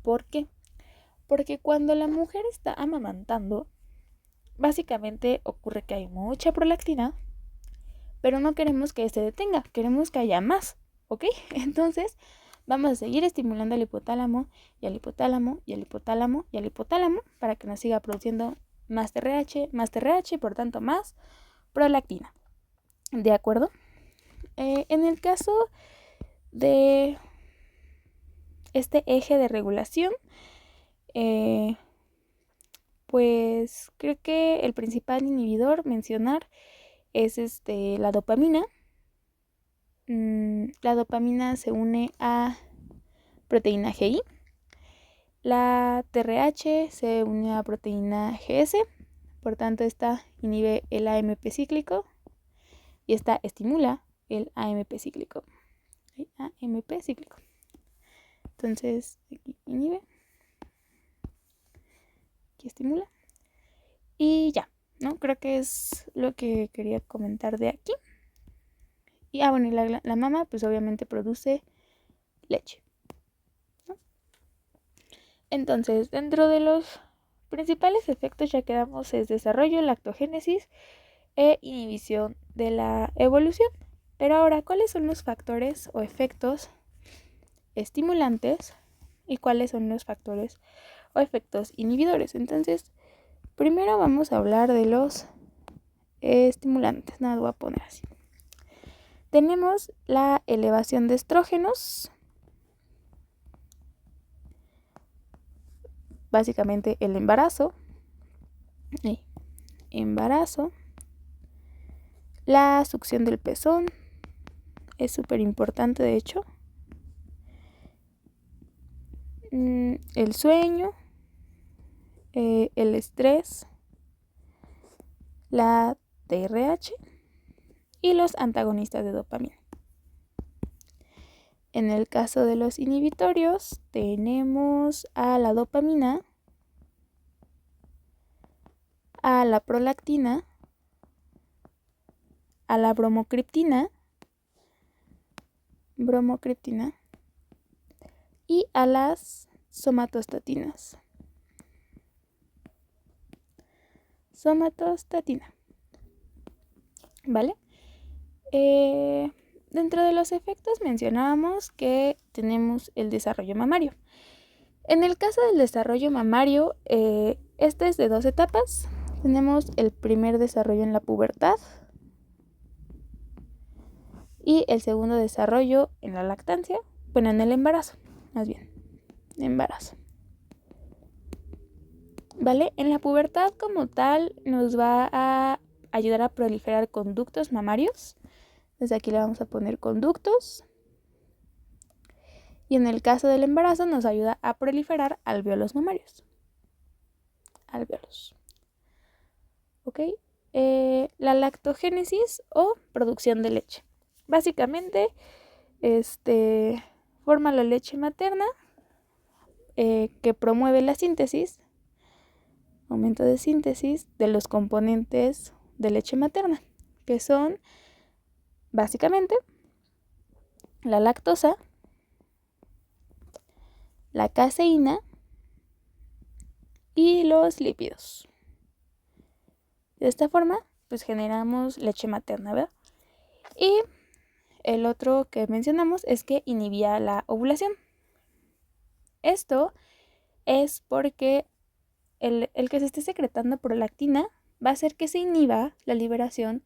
Speaker 1: ¿Por qué? Porque cuando la mujer está amamantando, básicamente ocurre que hay mucha prolactina, pero no queremos que se detenga, queremos que haya más, ¿ok? Entonces vamos a seguir estimulando al hipotálamo y al hipotálamo y al hipotálamo y al hipotálamo para que nos siga produciendo más TRH y por tanto más prolactina. ¿De acuerdo? En el caso de este eje de regulación, pues creo que el principal inhibidor mencionar es la dopamina. La dopamina se une a proteína GI. La TRH se une a proteína GS. Por tanto, esta inhibe el AMP cíclico y esta estimula el AMP cíclico. AMP cíclico. Entonces, aquí inhibe. Aquí estimula. Y ya, ¿no? Creo que es lo que quería comentar de aquí. Y bueno, y la mama pues obviamente produce leche, ¿no? Entonces, dentro de los principales efectos ya quedamos es desarrollo, lactogénesis e inhibición de la evolución. Pero ahora, ¿cuáles son los factores o efectos estimulantes y cuáles son los factores o efectos inhibidores? Entonces, primero vamos a hablar de los estimulantes. Nada, voy a poner así. Tenemos la elevación de estrógenos, básicamente el embarazo, la succión del pezón, es súper importante de hecho, el sueño, el estrés, la TRH y los antagonistas de dopamina. En el caso de los inhibitorios tenemos a la dopamina, a la prolactina, a la bromocriptina y a las somatostatinas. ¿Vale? Dentro de los efectos mencionábamos que tenemos el desarrollo mamario. En el caso del desarrollo mamario, este es de 2 etapas. Tenemos el primer desarrollo en la pubertad y el segundo desarrollo en la lactancia, bueno, en el embarazo, más bien, embarazo. ¿Vale? En la pubertad como tal nos va a ayudar a proliferar conductos mamarios. Desde aquí le vamos a poner conductos. Y en el caso del embarazo nos ayuda a proliferar alvéolos mamarios. Alvéolos. ¿Ok? La lactogénesis o producción de leche. Básicamente, forma la leche materna que promueve la síntesis, aumento de síntesis de los componentes de leche materna, que son básicamente la lactosa, la caseína y los lípidos. De esta forma, pues generamos leche materna, ¿verdad? Y el otro que mencionamos es que inhibía la ovulación. Esto es porque el que se esté secretando prolactina va a hacer que se inhiba la liberación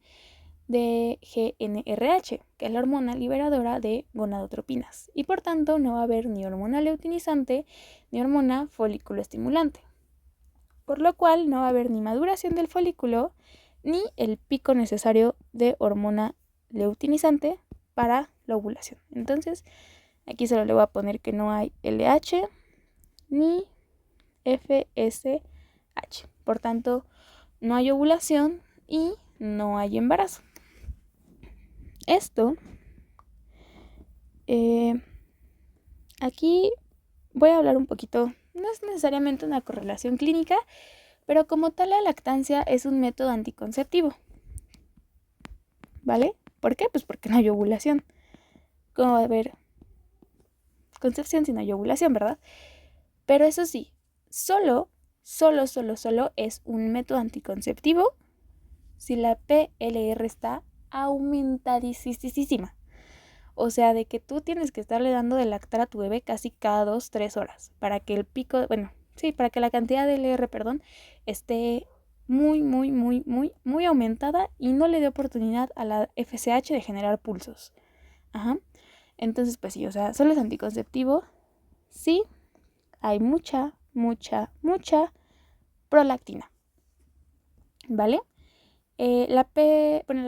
Speaker 1: de GnRH, que es la hormona liberadora de gonadotropinas, y por tanto no va a haber ni hormona luteinizante ni hormona folículo estimulante, por lo cual no va a haber ni maduración del folículo ni el pico necesario de hormona luteinizante para la ovulación. Entonces, aquí solo le voy a poner que no hay LH ni FSH. Por tanto, no hay ovulación y no hay embarazo. Esto, aquí voy a hablar un poquito, no es necesariamente una correlación clínica, pero como tal la lactancia es un método anticonceptivo. ¿Vale? ¿Por qué? Pues porque no hay ovulación. ¿Cómo va a haber concepción si no hay ovulación, verdad? Pero eso sí, solo es un método anticonceptivo si la PLR está aumentadísima. O sea, de que tú tienes que estarle dando de lactar a tu bebé casi cada 2-3 horas para que el pico, para que la cantidad de LR, esté muy aumentada y no le dé oportunidad a la FSH de generar pulsos. Ajá. Entonces, pues sí, o sea, solo es anticonceptivo. Sí, hay mucha prolactina. ¿Vale? La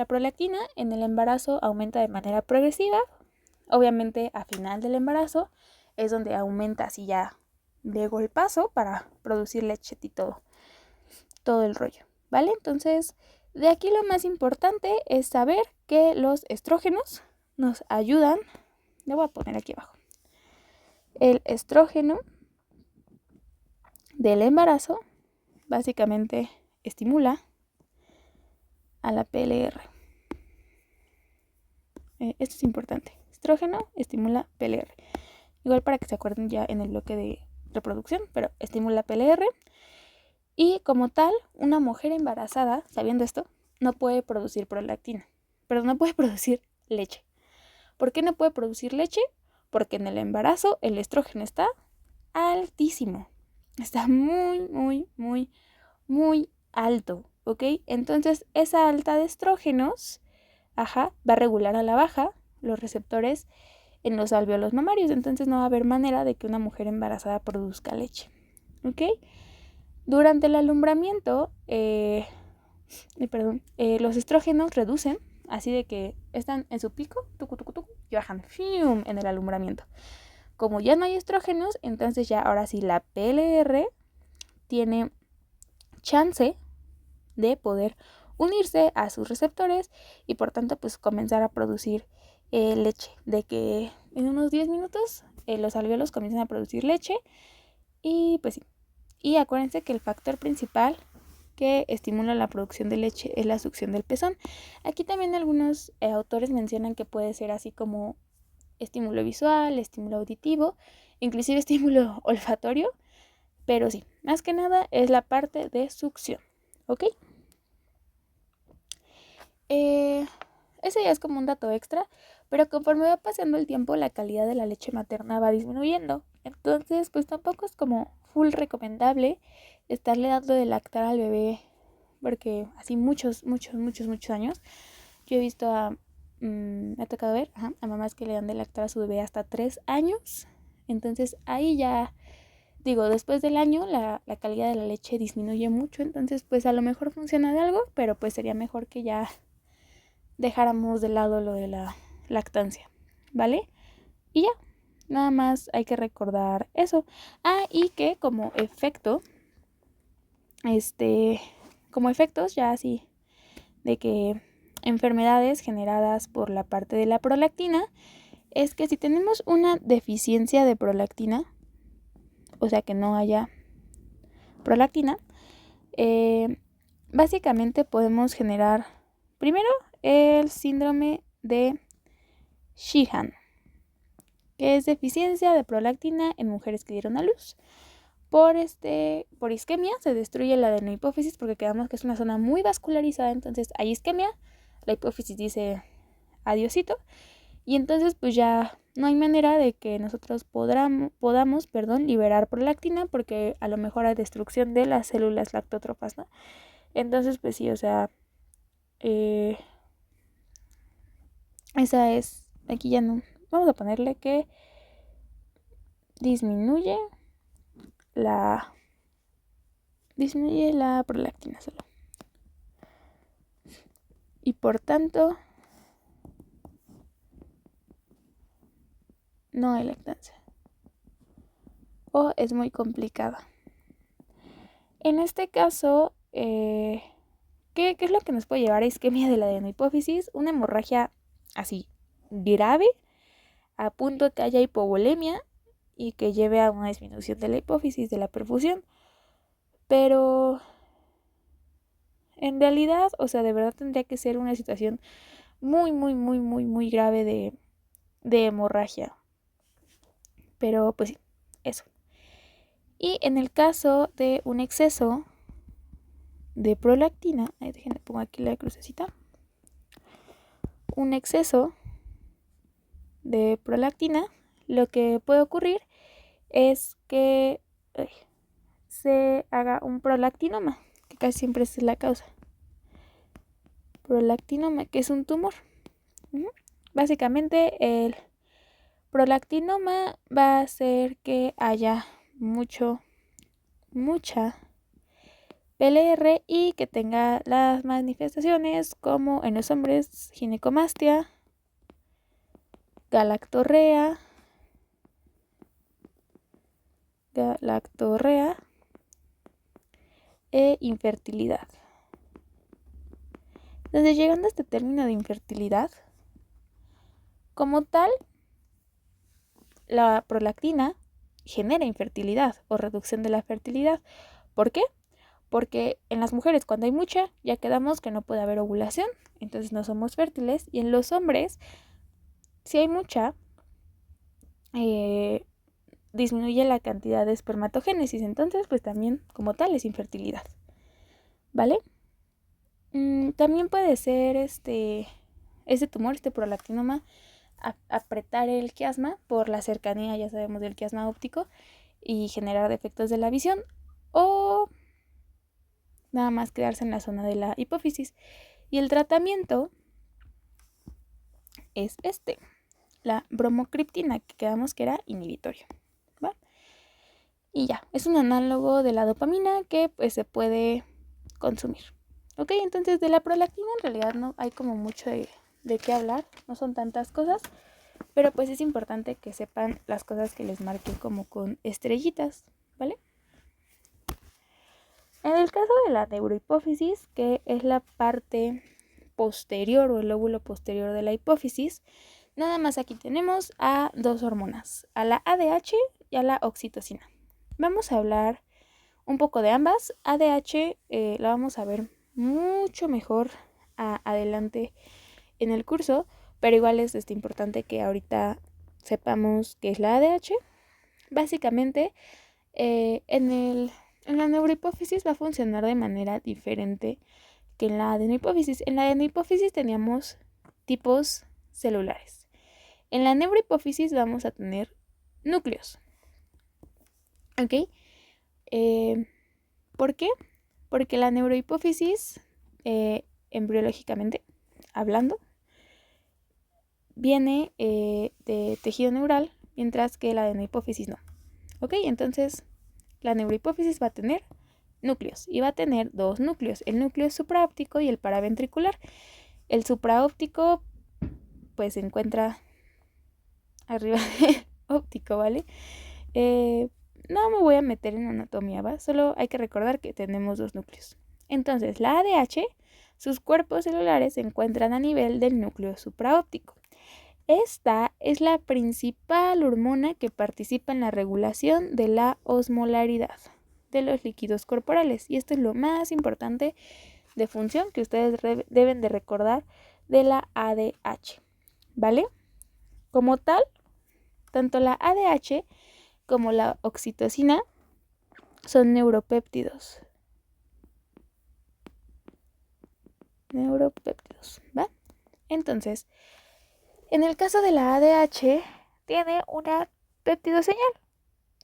Speaker 1: prolactina en el embarazo aumenta de manera progresiva. Obviamente, a final del embarazo es donde aumenta así ya de golpazo para producir leche y todo el rollo. ¿Vale? Entonces, de aquí lo más importante es saber que los estrógenos nos ayudan. Le voy a poner aquí abajo. El estrógeno del embarazo básicamente estimula a la PLR. Esto es importante. Estrógeno estimula PLR. Igual para que se acuerden ya en el bloque de reproducción, pero estimula PLR. Y como tal, una mujer embarazada, sabiendo esto, no puede producir prolactina. Pero no puede producir leche. ¿Por qué no puede producir leche? Porque en el embarazo el estrógeno está altísimo. Está muy alto, ¿ok? Entonces, esa alta de estrógenos, va a regular a la baja los receptores en los alvéolos mamarios. Entonces, no va a haber manera de que una mujer embarazada produzca leche, ¿ok? Durante el alumbramiento, los estrógenos reducen, así de que están en su pico, y bajan en el alumbramiento. Como ya no hay estrógenos, entonces ya ahora sí la PLR tiene chance de poder unirse a sus receptores y por tanto pues comenzar a producir leche. De que en unos 10 minutos los alvéolos comienzan a producir leche y pues sí. Y acuérdense que el factor principal que estimula la producción de leche es la succión del pezón. Aquí también algunos autores mencionan que puede ser así como estímulo visual, estímulo auditivo, inclusive estímulo olfatorio, pero sí, más que nada es la parte de succión, ¿ok? Ese ya es como un dato extra, pero conforme va pasando el tiempo la calidad de la leche materna va disminuyendo. Entonces, pues tampoco es como full recomendable estarle dando de lactar al bebé, porque así muchos años. Yo he visto me ha tocado ver a mamás que le dan de lactar a su bebé hasta 3 años. Entonces ahí ya, digo, después del año la calidad de la leche disminuye mucho. Entonces pues a lo mejor funciona de algo, pero pues sería mejor que ya dejáramos de lado lo de la lactancia, ¿vale? Y ya, nada más hay que recordar eso. Y que como efectos ya así, de que enfermedades generadas por la parte de la prolactina, es que si tenemos una deficiencia de prolactina, o sea que no haya prolactina, básicamente podemos generar primero el síndrome de Sheehan, que es deficiencia de prolactina en mujeres que dieron a luz. Por isquemia se destruye la adenohipófisis porque quedamos que es una zona muy vascularizada, entonces hay isquemia, la hipófisis dice adiosito y entonces pues ya no hay manera de que nosotros podamos liberar prolactina porque a lo mejor hay destrucción de las células lactótrofas, ¿no? Entonces pues sí, o sea, Esa es, aquí ya no, vamos a ponerle que disminuye la prolactina solo. Y por tanto, no hay lactancia. O es muy complicada. En este caso, ¿qué es lo que nos puede llevar a isquemia de la adenohipófisis? Una hemorragia así grave, a punto de que haya hipovolemia y que lleve a una disminución de la hipófisis, de la perfusión. Pero en realidad, o sea, de verdad tendría que ser una situación muy, muy, muy, muy, muy grave de hemorragia. Pero pues sí, eso. Y en el caso de un exceso de prolactina, déjenme pongo aquí la crucecita. Un exceso de prolactina, lo que puede ocurrir es que se haga un prolactinoma, que casi siempre es la causa. Prolactinoma, que es un tumor. Básicamente el prolactinoma va a hacer que haya mucha PLR y que tenga las manifestaciones como en los hombres ginecomastia, galactorrea e infertilidad. Entonces, llegando a este término de infertilidad, como tal, la prolactina genera infertilidad o reducción de la fertilidad. ¿Por qué? Porque en las mujeres cuando hay mucha, ya quedamos que no puede haber ovulación, entonces no somos fértiles. Y en los hombres, si hay mucha, disminuye la cantidad de espermatogénesis, entonces pues también como tal es infertilidad, ¿vale? También puede ser este tumor, este prolactinoma, apretar el quiasma por la cercanía, ya sabemos, del quiasma óptico y generar defectos de la visión, o nada más quedarse en la zona de la hipófisis. Y el tratamiento es la bromocriptina, que quedamos que era inhibitorio, ¿va? Y ya, es un análogo de la dopamina que pues se puede consumir. Ok, entonces de la prolactina en realidad no hay como mucho de qué hablar, no son tantas cosas, pero pues es importante que sepan las cosas que les marqué como con estrellitas, ¿vale? En el caso de la neurohipófisis, que es la parte posterior o el lóbulo posterior de la hipófisis, nada más aquí tenemos a dos hormonas, a la ADH y a la oxitocina. Vamos a hablar un poco de ambas. ADH la vamos a ver mucho mejor adelante en el curso, pero igual es importante que ahorita sepamos qué es la ADH. Básicamente, en la neurohipófisis va a funcionar de manera diferente que en la adenohipófisis. En la adenohipófisis teníamos tipos celulares. En la neurohipófisis vamos a tener núcleos. ¿Ok? ¿Por qué? Porque la neurohipófisis, embriológicamente hablando, viene de tejido neural, mientras que la adenohipófisis no. ¿Ok? Entonces, la neurohipófisis va a tener núcleos y va a tener dos núcleos, el núcleo supraóptico y el paraventricular. El supraóptico pues se encuentra arriba del óptico, ¿vale? No me voy a meter en anatomía, ¿va? Solo hay que recordar que tenemos dos núcleos. Entonces, la ADH, sus cuerpos celulares se encuentran a nivel del núcleo supraóptico. Esta es la principal hormona que participa en la regulación de la osmolaridad de los líquidos corporales. Y esto es lo más importante de función que ustedes deben de recordar de la ADH, ¿vale? Como tal, tanto la ADH como la oxitocina son neuropéptidos. ¿Va? Entonces, en el caso de la ADH, tiene una péptidoseñal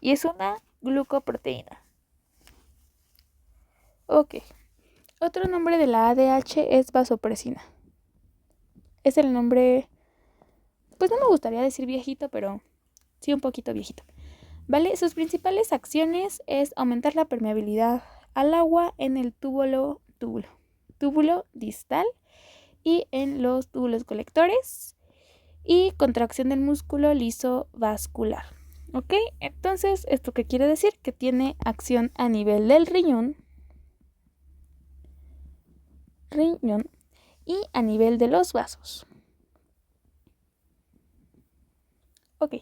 Speaker 1: y es una glucoproteína. Ok. Otro nombre de la ADH es vasopresina. Es el nombre pues no me gustaría decir viejito, pero sí un poquito viejito, ¿vale? Sus principales acciones es aumentar la permeabilidad al agua en el túbulo distal y en los túbulos colectores y contracción del músculo liso vascular. ¿Ok? Entonces, ¿esto qué quiere decir? Que tiene acción a nivel del riñón y a nivel de los vasos. Ok.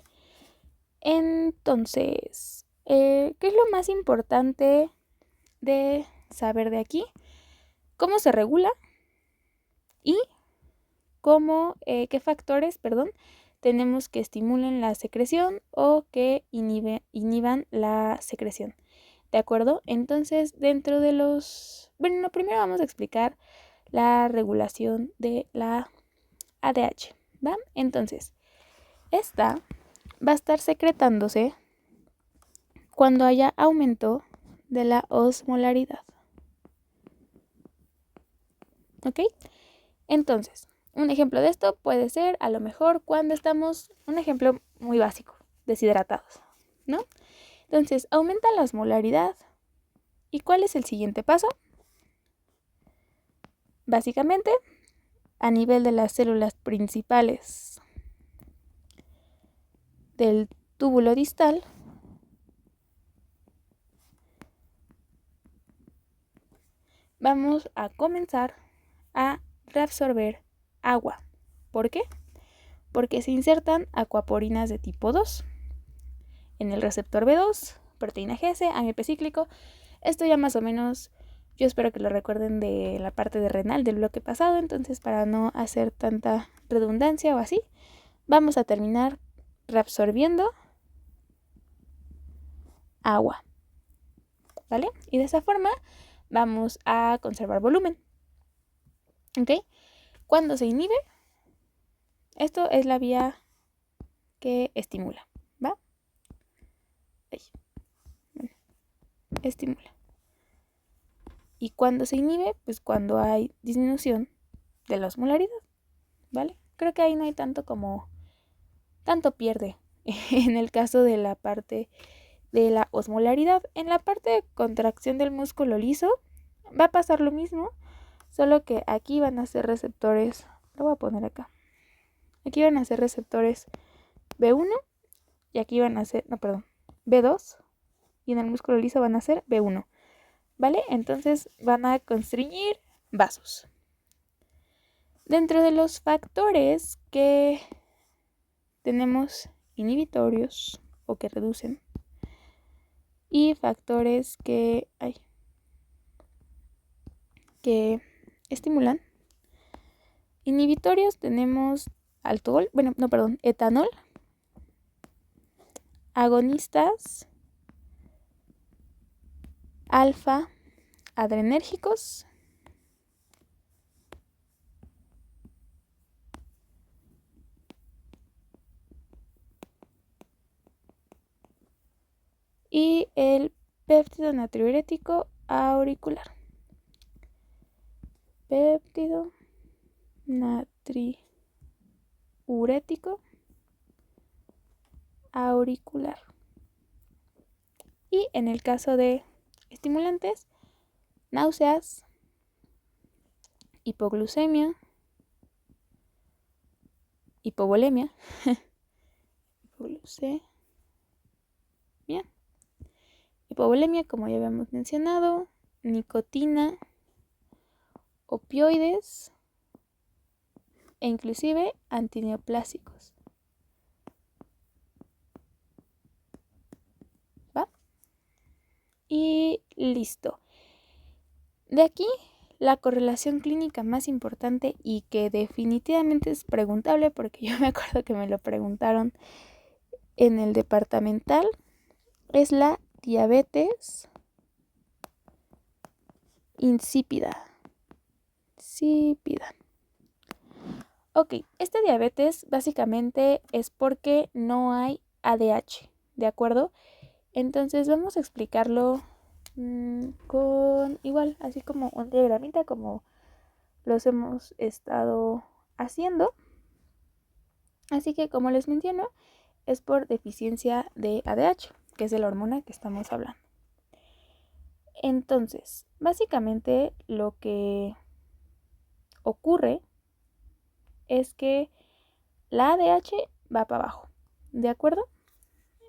Speaker 1: Entonces, ¿qué es lo más importante de saber de aquí? ¿Cómo se regula? Y qué factores, tenemos que estimulen la secreción o que inhiban la secreción. ¿De acuerdo? Entonces, dentro de primero vamos a explicar la regulación de la ADH, ¿va? Entonces, esta va a estar secretándose cuando haya aumento de la osmolaridad. ¿Ok? Entonces, un ejemplo de esto puede ser a lo mejor cuando estamos, un ejemplo muy básico, deshidratados, ¿no? Entonces, aumenta la osmolaridad. ¿Y cuál es el siguiente paso? Básicamente, a nivel de las células principales del túbulo distal, vamos a comenzar a reabsorber agua. ¿Por qué? Porque se insertan acuaporinas de tipo 2 en el receptor B2, proteína GS, AMP cíclico. Esto ya más o menos, yo espero que lo recuerden de la parte de renal del bloque pasado, entonces para no hacer tanta redundancia o así, vamos a terminar reabsorbiendo agua, ¿vale? Y de esa forma vamos a conservar volumen, ¿ok? Cuando se inhibe, esto es la vía que estimula, ¿va? Ahí. Bueno, estimula. Y cuando se inhibe, pues cuando hay disminución de la osmolaridad, ¿vale? Creo que ahí no hay tanto pierde en el caso de la parte de la osmolaridad. En la parte de contracción del músculo liso va a pasar lo mismo, solo que aquí van a ser receptores, lo voy a poner acá. Aquí van a ser receptores B1 y aquí van a ser, B2 y en el músculo liso van a ser B1, ¿vale? Entonces van a constriñir vasos. Dentro de los factores que tenemos inhibitorios o que reducen y factores que estimulan. Inhibitorios tenemos etanol, agonistas, alfa adrenérgicos, y el péptido natriurético auricular. Péptido natriurético auricular. Y en el caso de estimulantes, náuseas, hipoglucemia, hipovolemia, hipovolemia, como ya habíamos mencionado, nicotina, opioides e inclusive antineoplásicos. ¿Va? Y listo. De aquí, la correlación clínica más importante y que definitivamente es preguntable, porque yo me acuerdo que me lo preguntaron en el departamental, es la diabetes insípida. Ok, este diabetes básicamente es porque no hay ADH, ¿de acuerdo? Entonces vamos a explicarlo con igual, así como un diagramita como los hemos estado haciendo. Así que, como les menciono, es por deficiencia de ADH, que es de la hormona que estamos hablando. Entonces, básicamente lo que ocurre es que la ADH va para abajo, ¿de acuerdo?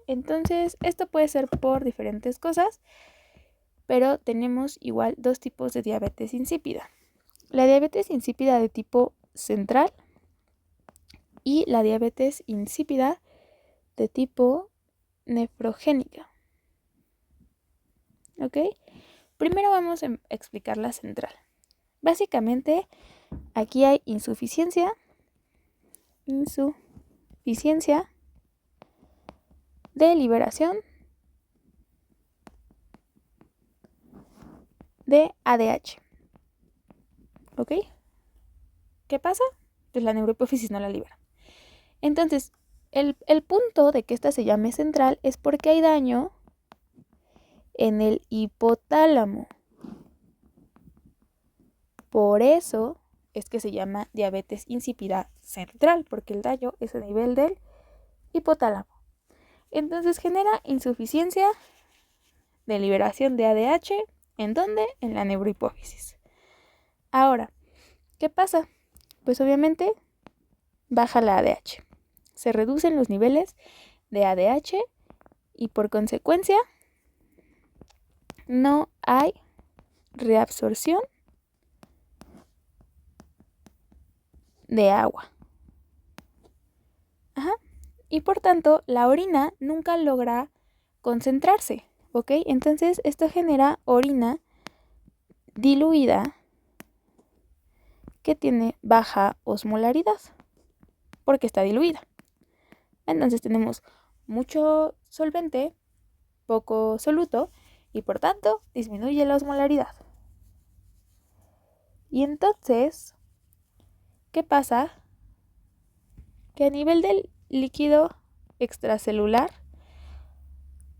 Speaker 1: Entonces, esto puede ser por diferentes cosas, pero tenemos igual dos tipos de diabetes insípida. La diabetes insípida de tipo central y la diabetes insípida de tipo nefrogénica. ¿Ok? Primero vamos a explicar la central. Básicamente, aquí hay insuficiencia de liberación de ADH. ¿Ok? ¿Qué pasa? Pues la neurohipófisis no la libera. Entonces, el punto de que esta se llame central es porque hay daño en el hipotálamo. Por eso es que se llama diabetes insípida central, porque el daño es a nivel del hipotálamo. Entonces genera insuficiencia de liberación de ADH. ¿En dónde? En la neurohipófisis. Ahora, ¿qué pasa? Pues obviamente baja la ADH. Se reducen los niveles de ADH y por consecuencia no hay reabsorción de agua. Y por tanto, la orina nunca logra concentrarse, ¿ok? Entonces, esto genera orina diluida que tiene baja osmolaridad, porque está diluida. Entonces, tenemos mucho solvente, poco soluto, y por tanto, disminuye la osmolaridad. Y entonces, ¿qué pasa? Que a nivel del líquido extracelular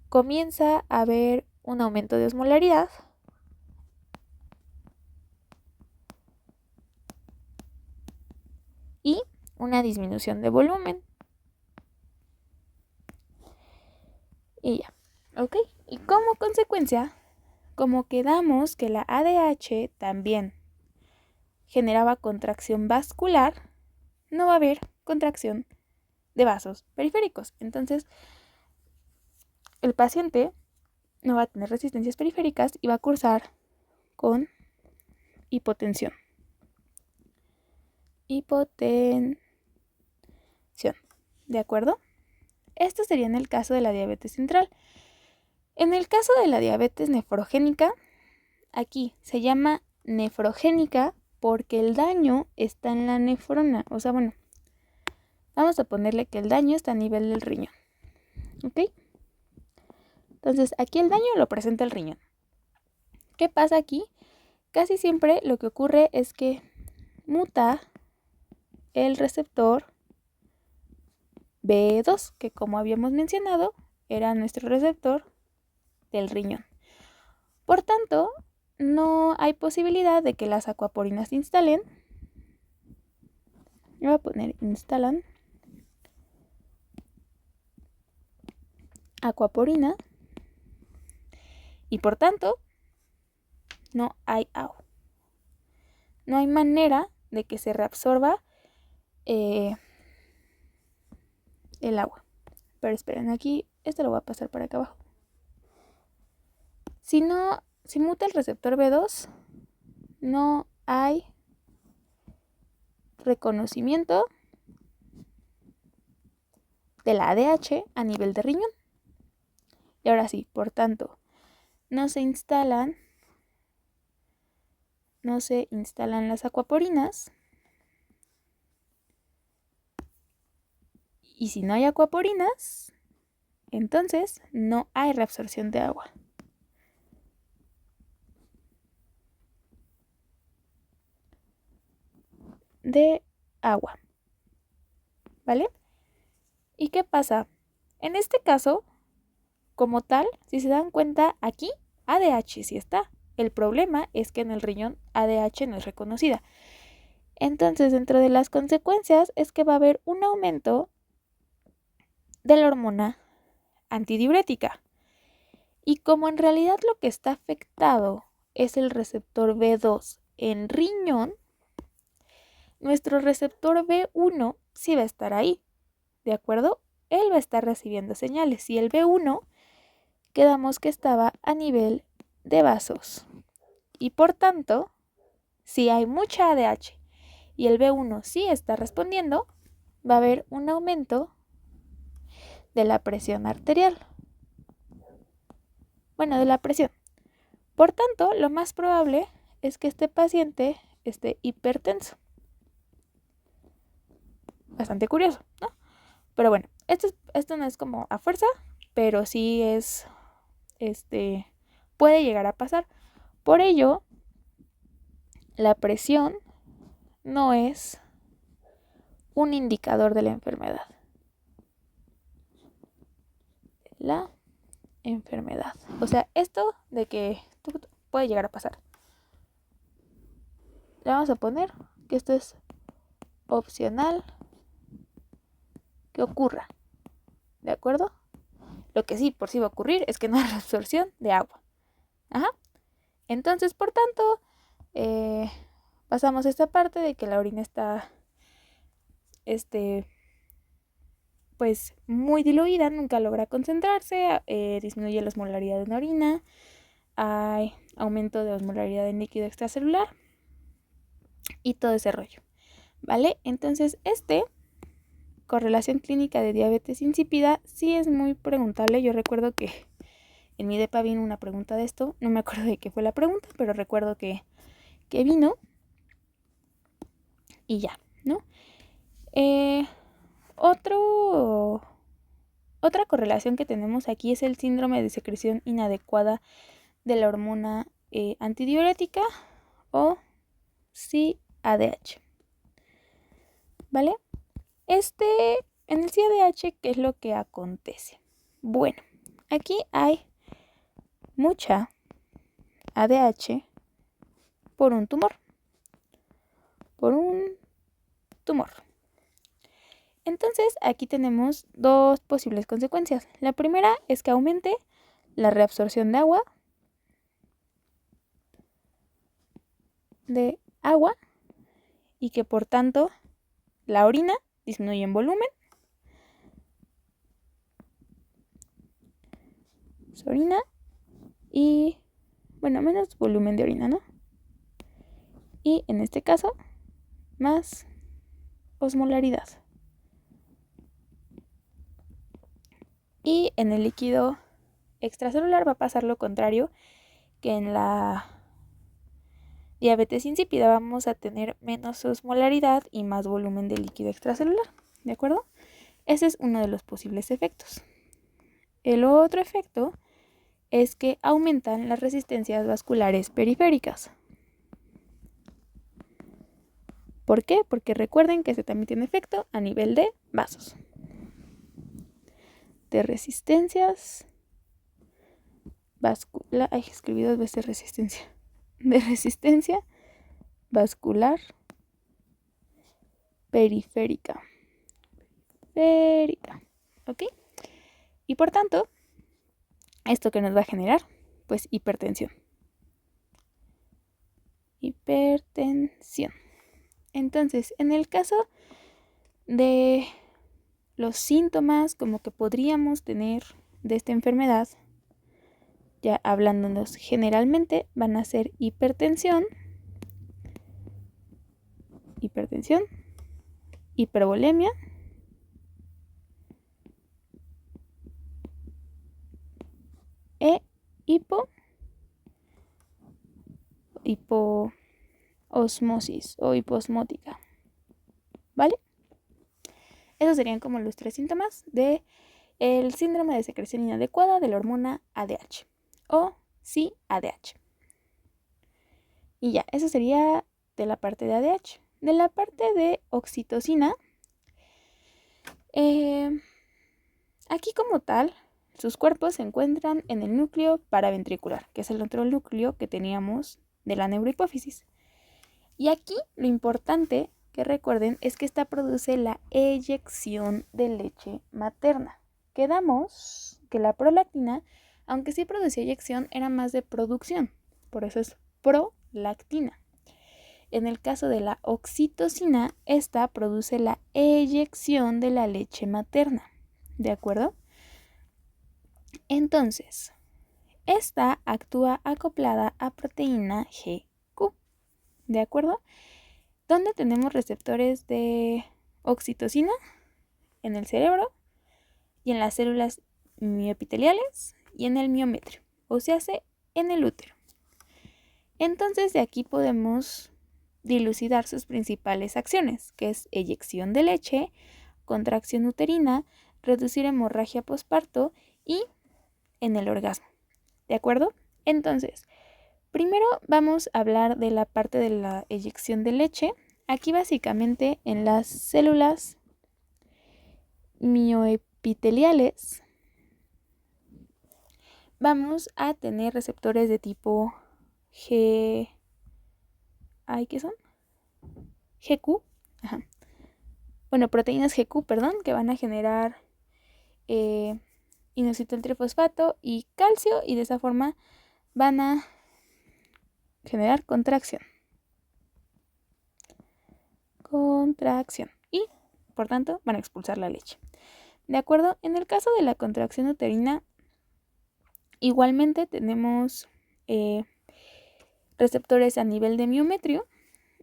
Speaker 1: comienza a haber un aumento de osmolaridad y una disminución de volumen. Y ya, ¿ok? Y como consecuencia, como quedamos que la ADH también generaba contracción vascular, no va a haber contracción de vasos periféricos. Entonces, el paciente no va a tener resistencias periféricas y va a cursar con hipotensión. ¿De acuerdo? Esto sería en el caso de la diabetes central. En el caso de la diabetes nefrogénica, aquí se llama nefrogénica porque el daño está en la nefrona. O sea, bueno, vamos a ponerle que el daño está a nivel del riñón. ¿Ok? Entonces, aquí el daño lo presenta el riñón. ¿Qué pasa aquí? Casi siempre lo que ocurre es que muta el receptor B2, que como habíamos mencionado, era nuestro receptor del riñón. Por tanto, no hay posibilidad de que las acuaporinas se instalen. Voy a poner instalan acuaporina y por tanto no hay agua. No hay manera de que se reabsorba el agua. Pero esperen, aquí esto lo voy a pasar para acá abajo. Si muta el receptor B2, no hay reconocimiento de la ADH a nivel de riñón. Y ahora sí, por tanto, no se instalan las acuaporinas. Y si no hay acuaporinas, entonces no hay reabsorción de agua. ¿Vale? ¿Y qué pasa? En este caso, como tal, si se dan cuenta, aquí ADH sí está. El problema es que en el riñón ADH no es reconocida. Entonces, dentro de las consecuencias es que va a haber un aumento de la hormona antidiurética. Y como en realidad lo que está afectado es el receptor B2 en riñón, nuestro receptor B1 sí va a estar ahí, ¿de acuerdo? Él va a estar recibiendo señales y el B1 quedamos que estaba a nivel de vasos. Y por tanto, si hay mucha ADH y el B1 sí está respondiendo, va a haber un aumento de la presión arterial. Bueno, de la presión. Por tanto, lo más probable es que este paciente esté hipertenso. Bastante curioso, ¿no? Pero bueno, esto no es como a fuerza, pero sí es, puede llegar a pasar. Por ello, la presión no es un indicador de la enfermedad. La enfermedad. O sea, esto de que puede llegar a pasar. Le vamos a poner que esto es opcional que ocurra. ¿De acuerdo? Lo que sí por sí va a ocurrir es que no hay absorción de agua. Ajá. Entonces, por tanto, pasamos esta parte de que la orina está pues muy diluida, nunca logra concentrarse, disminuye la osmolaridad en orina, hay aumento de osmolaridad en líquido extracelular y todo ese rollo, ¿vale? Entonces, correlación clínica de diabetes insípida sí es muy preguntable. Yo recuerdo que en mi depa vino una pregunta de esto, no me acuerdo de qué fue la pregunta, pero recuerdo que vino y ya, ¿no? Otra correlación que tenemos aquí es el síndrome de secreción inadecuada de la hormona antidiurética o CADH. ¿Vale? En el CADH, ¿qué es lo que acontece? Bueno, aquí hay mucha ADH por un tumor. Entonces, aquí tenemos dos posibles consecuencias. La primera es que aumente la reabsorción de agua y que por tanto la orina disminuye en volumen. Orina y, bueno, menos volumen de orina, ¿no? Y en este caso, más osmolaridad. Y en el líquido extracelular va a pasar lo contrario, que en la diabetes insípida vamos a tener menos osmolaridad y más volumen de líquido extracelular, ¿de acuerdo? Ese es uno de los posibles efectos. El otro efecto es que aumentan las resistencias vasculares periféricas. ¿Por qué? Porque recuerden que este también tiene efecto a nivel de vasos. De resistencias vascular. Ay, escribí 2 veces resistencia. De resistencia vascular periférica. ¿Ok? Y por tanto, ¿esto que nos va a generar? Pues hipertensión. Entonces, en el caso de los síntomas como que podríamos tener de esta enfermedad, ya hablándonos generalmente, van a ser hipertensión, hipervolemia, e hipoosmosis o hiposmótica, ¿vale? Esos serían como los 3 síntomas del síndrome de secreción inadecuada de la hormona ADH o CADH. Y ya, eso sería de la parte de ADH. De la parte de oxitocina, aquí como tal, sus cuerpos se encuentran en el núcleo paraventricular, que es el otro núcleo que teníamos de la neurohipófisis. Y aquí lo importante que recuerden es que esta produce la eyección de leche materna. Quedamos que la prolactina, aunque sí producía eyección, era más de producción, por eso es prolactina. En el caso de la oxitocina, esta produce la eyección de la leche materna, ¿de acuerdo? Entonces, esta actúa acoplada a proteína GQ, ¿de acuerdo? ¿Dónde tenemos receptores de oxitocina? En el cerebro y en las células mioepiteliales y en el miometrio, o sea, en el útero. Entonces, de aquí podemos dilucidar sus principales acciones, que es eyección de leche, contracción uterina, reducir hemorragia posparto y en el orgasmo. ¿De acuerdo? Entonces, primero vamos a hablar de la parte de la eyección de leche. Aquí básicamente en las células mioepiteliales vamos a tener receptores de tipo G... ¿Qué son? GQ. Ajá. Bueno, proteínas GQ, perdón, que van a generar inositol trifosfato y calcio, y de esa forma van a generar contracción. Y, por tanto, van a expulsar la leche. ¿De acuerdo? En el caso de la contracción uterina, igualmente tenemos receptores a nivel de miometrio,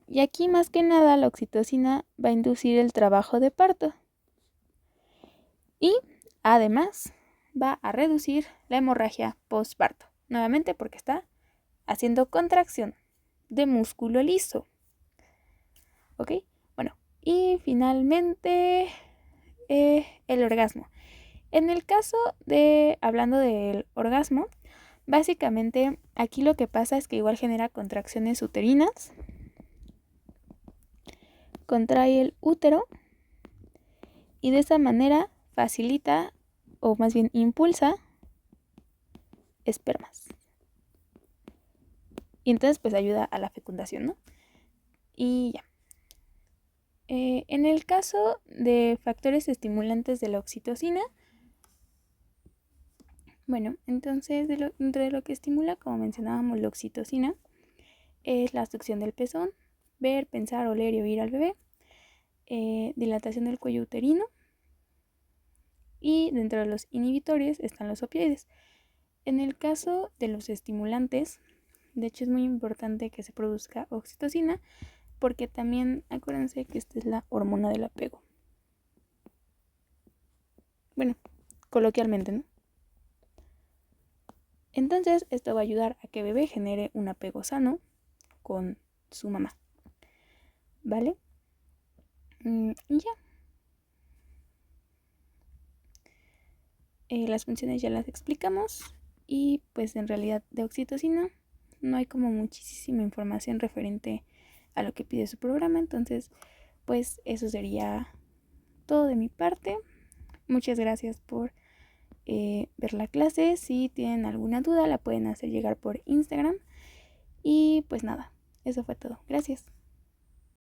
Speaker 1: y aquí más que nada la oxitocina va a inducir el trabajo de parto. Y además va a reducir la hemorragia postparto. Nuevamente porque está haciendo contracción de músculo liso. ¿Ok? Bueno, y finalmente el orgasmo. En el caso de, hablando del orgasmo, básicamente aquí lo que pasa es que igual genera contracciones uterinas, contrae el útero y de esa manera facilita o más bien impulsa espermas. Y entonces pues ayuda a la fecundación, ¿no? Y ya. En el caso de factores estimulantes de la oxitocina, bueno, entonces dentro de lo que estimula, como mencionábamos, la oxitocina, es la succión del pezón, ver, pensar, oler y oír al bebé, dilatación del cuello uterino, y dentro de los inhibitores están los opioides. En el caso de los estimulantes, de hecho es muy importante que se produzca oxitocina, porque también acuérdense que esta es la hormona del apego. Bueno, coloquialmente, ¿no? Entonces esto va a ayudar a que bebé genere un apego sano con su mamá. ¿Vale? Y ya. Las funciones ya las explicamos. Y pues en realidad de oxitocina no hay como muchísima información referente a lo que pide su programa. Entonces pues eso sería todo de mi parte. Muchas gracias por ver la clase. Si tienen alguna duda la pueden hacer llegar por Instagram. Y pues nada, eso fue todo. Gracias.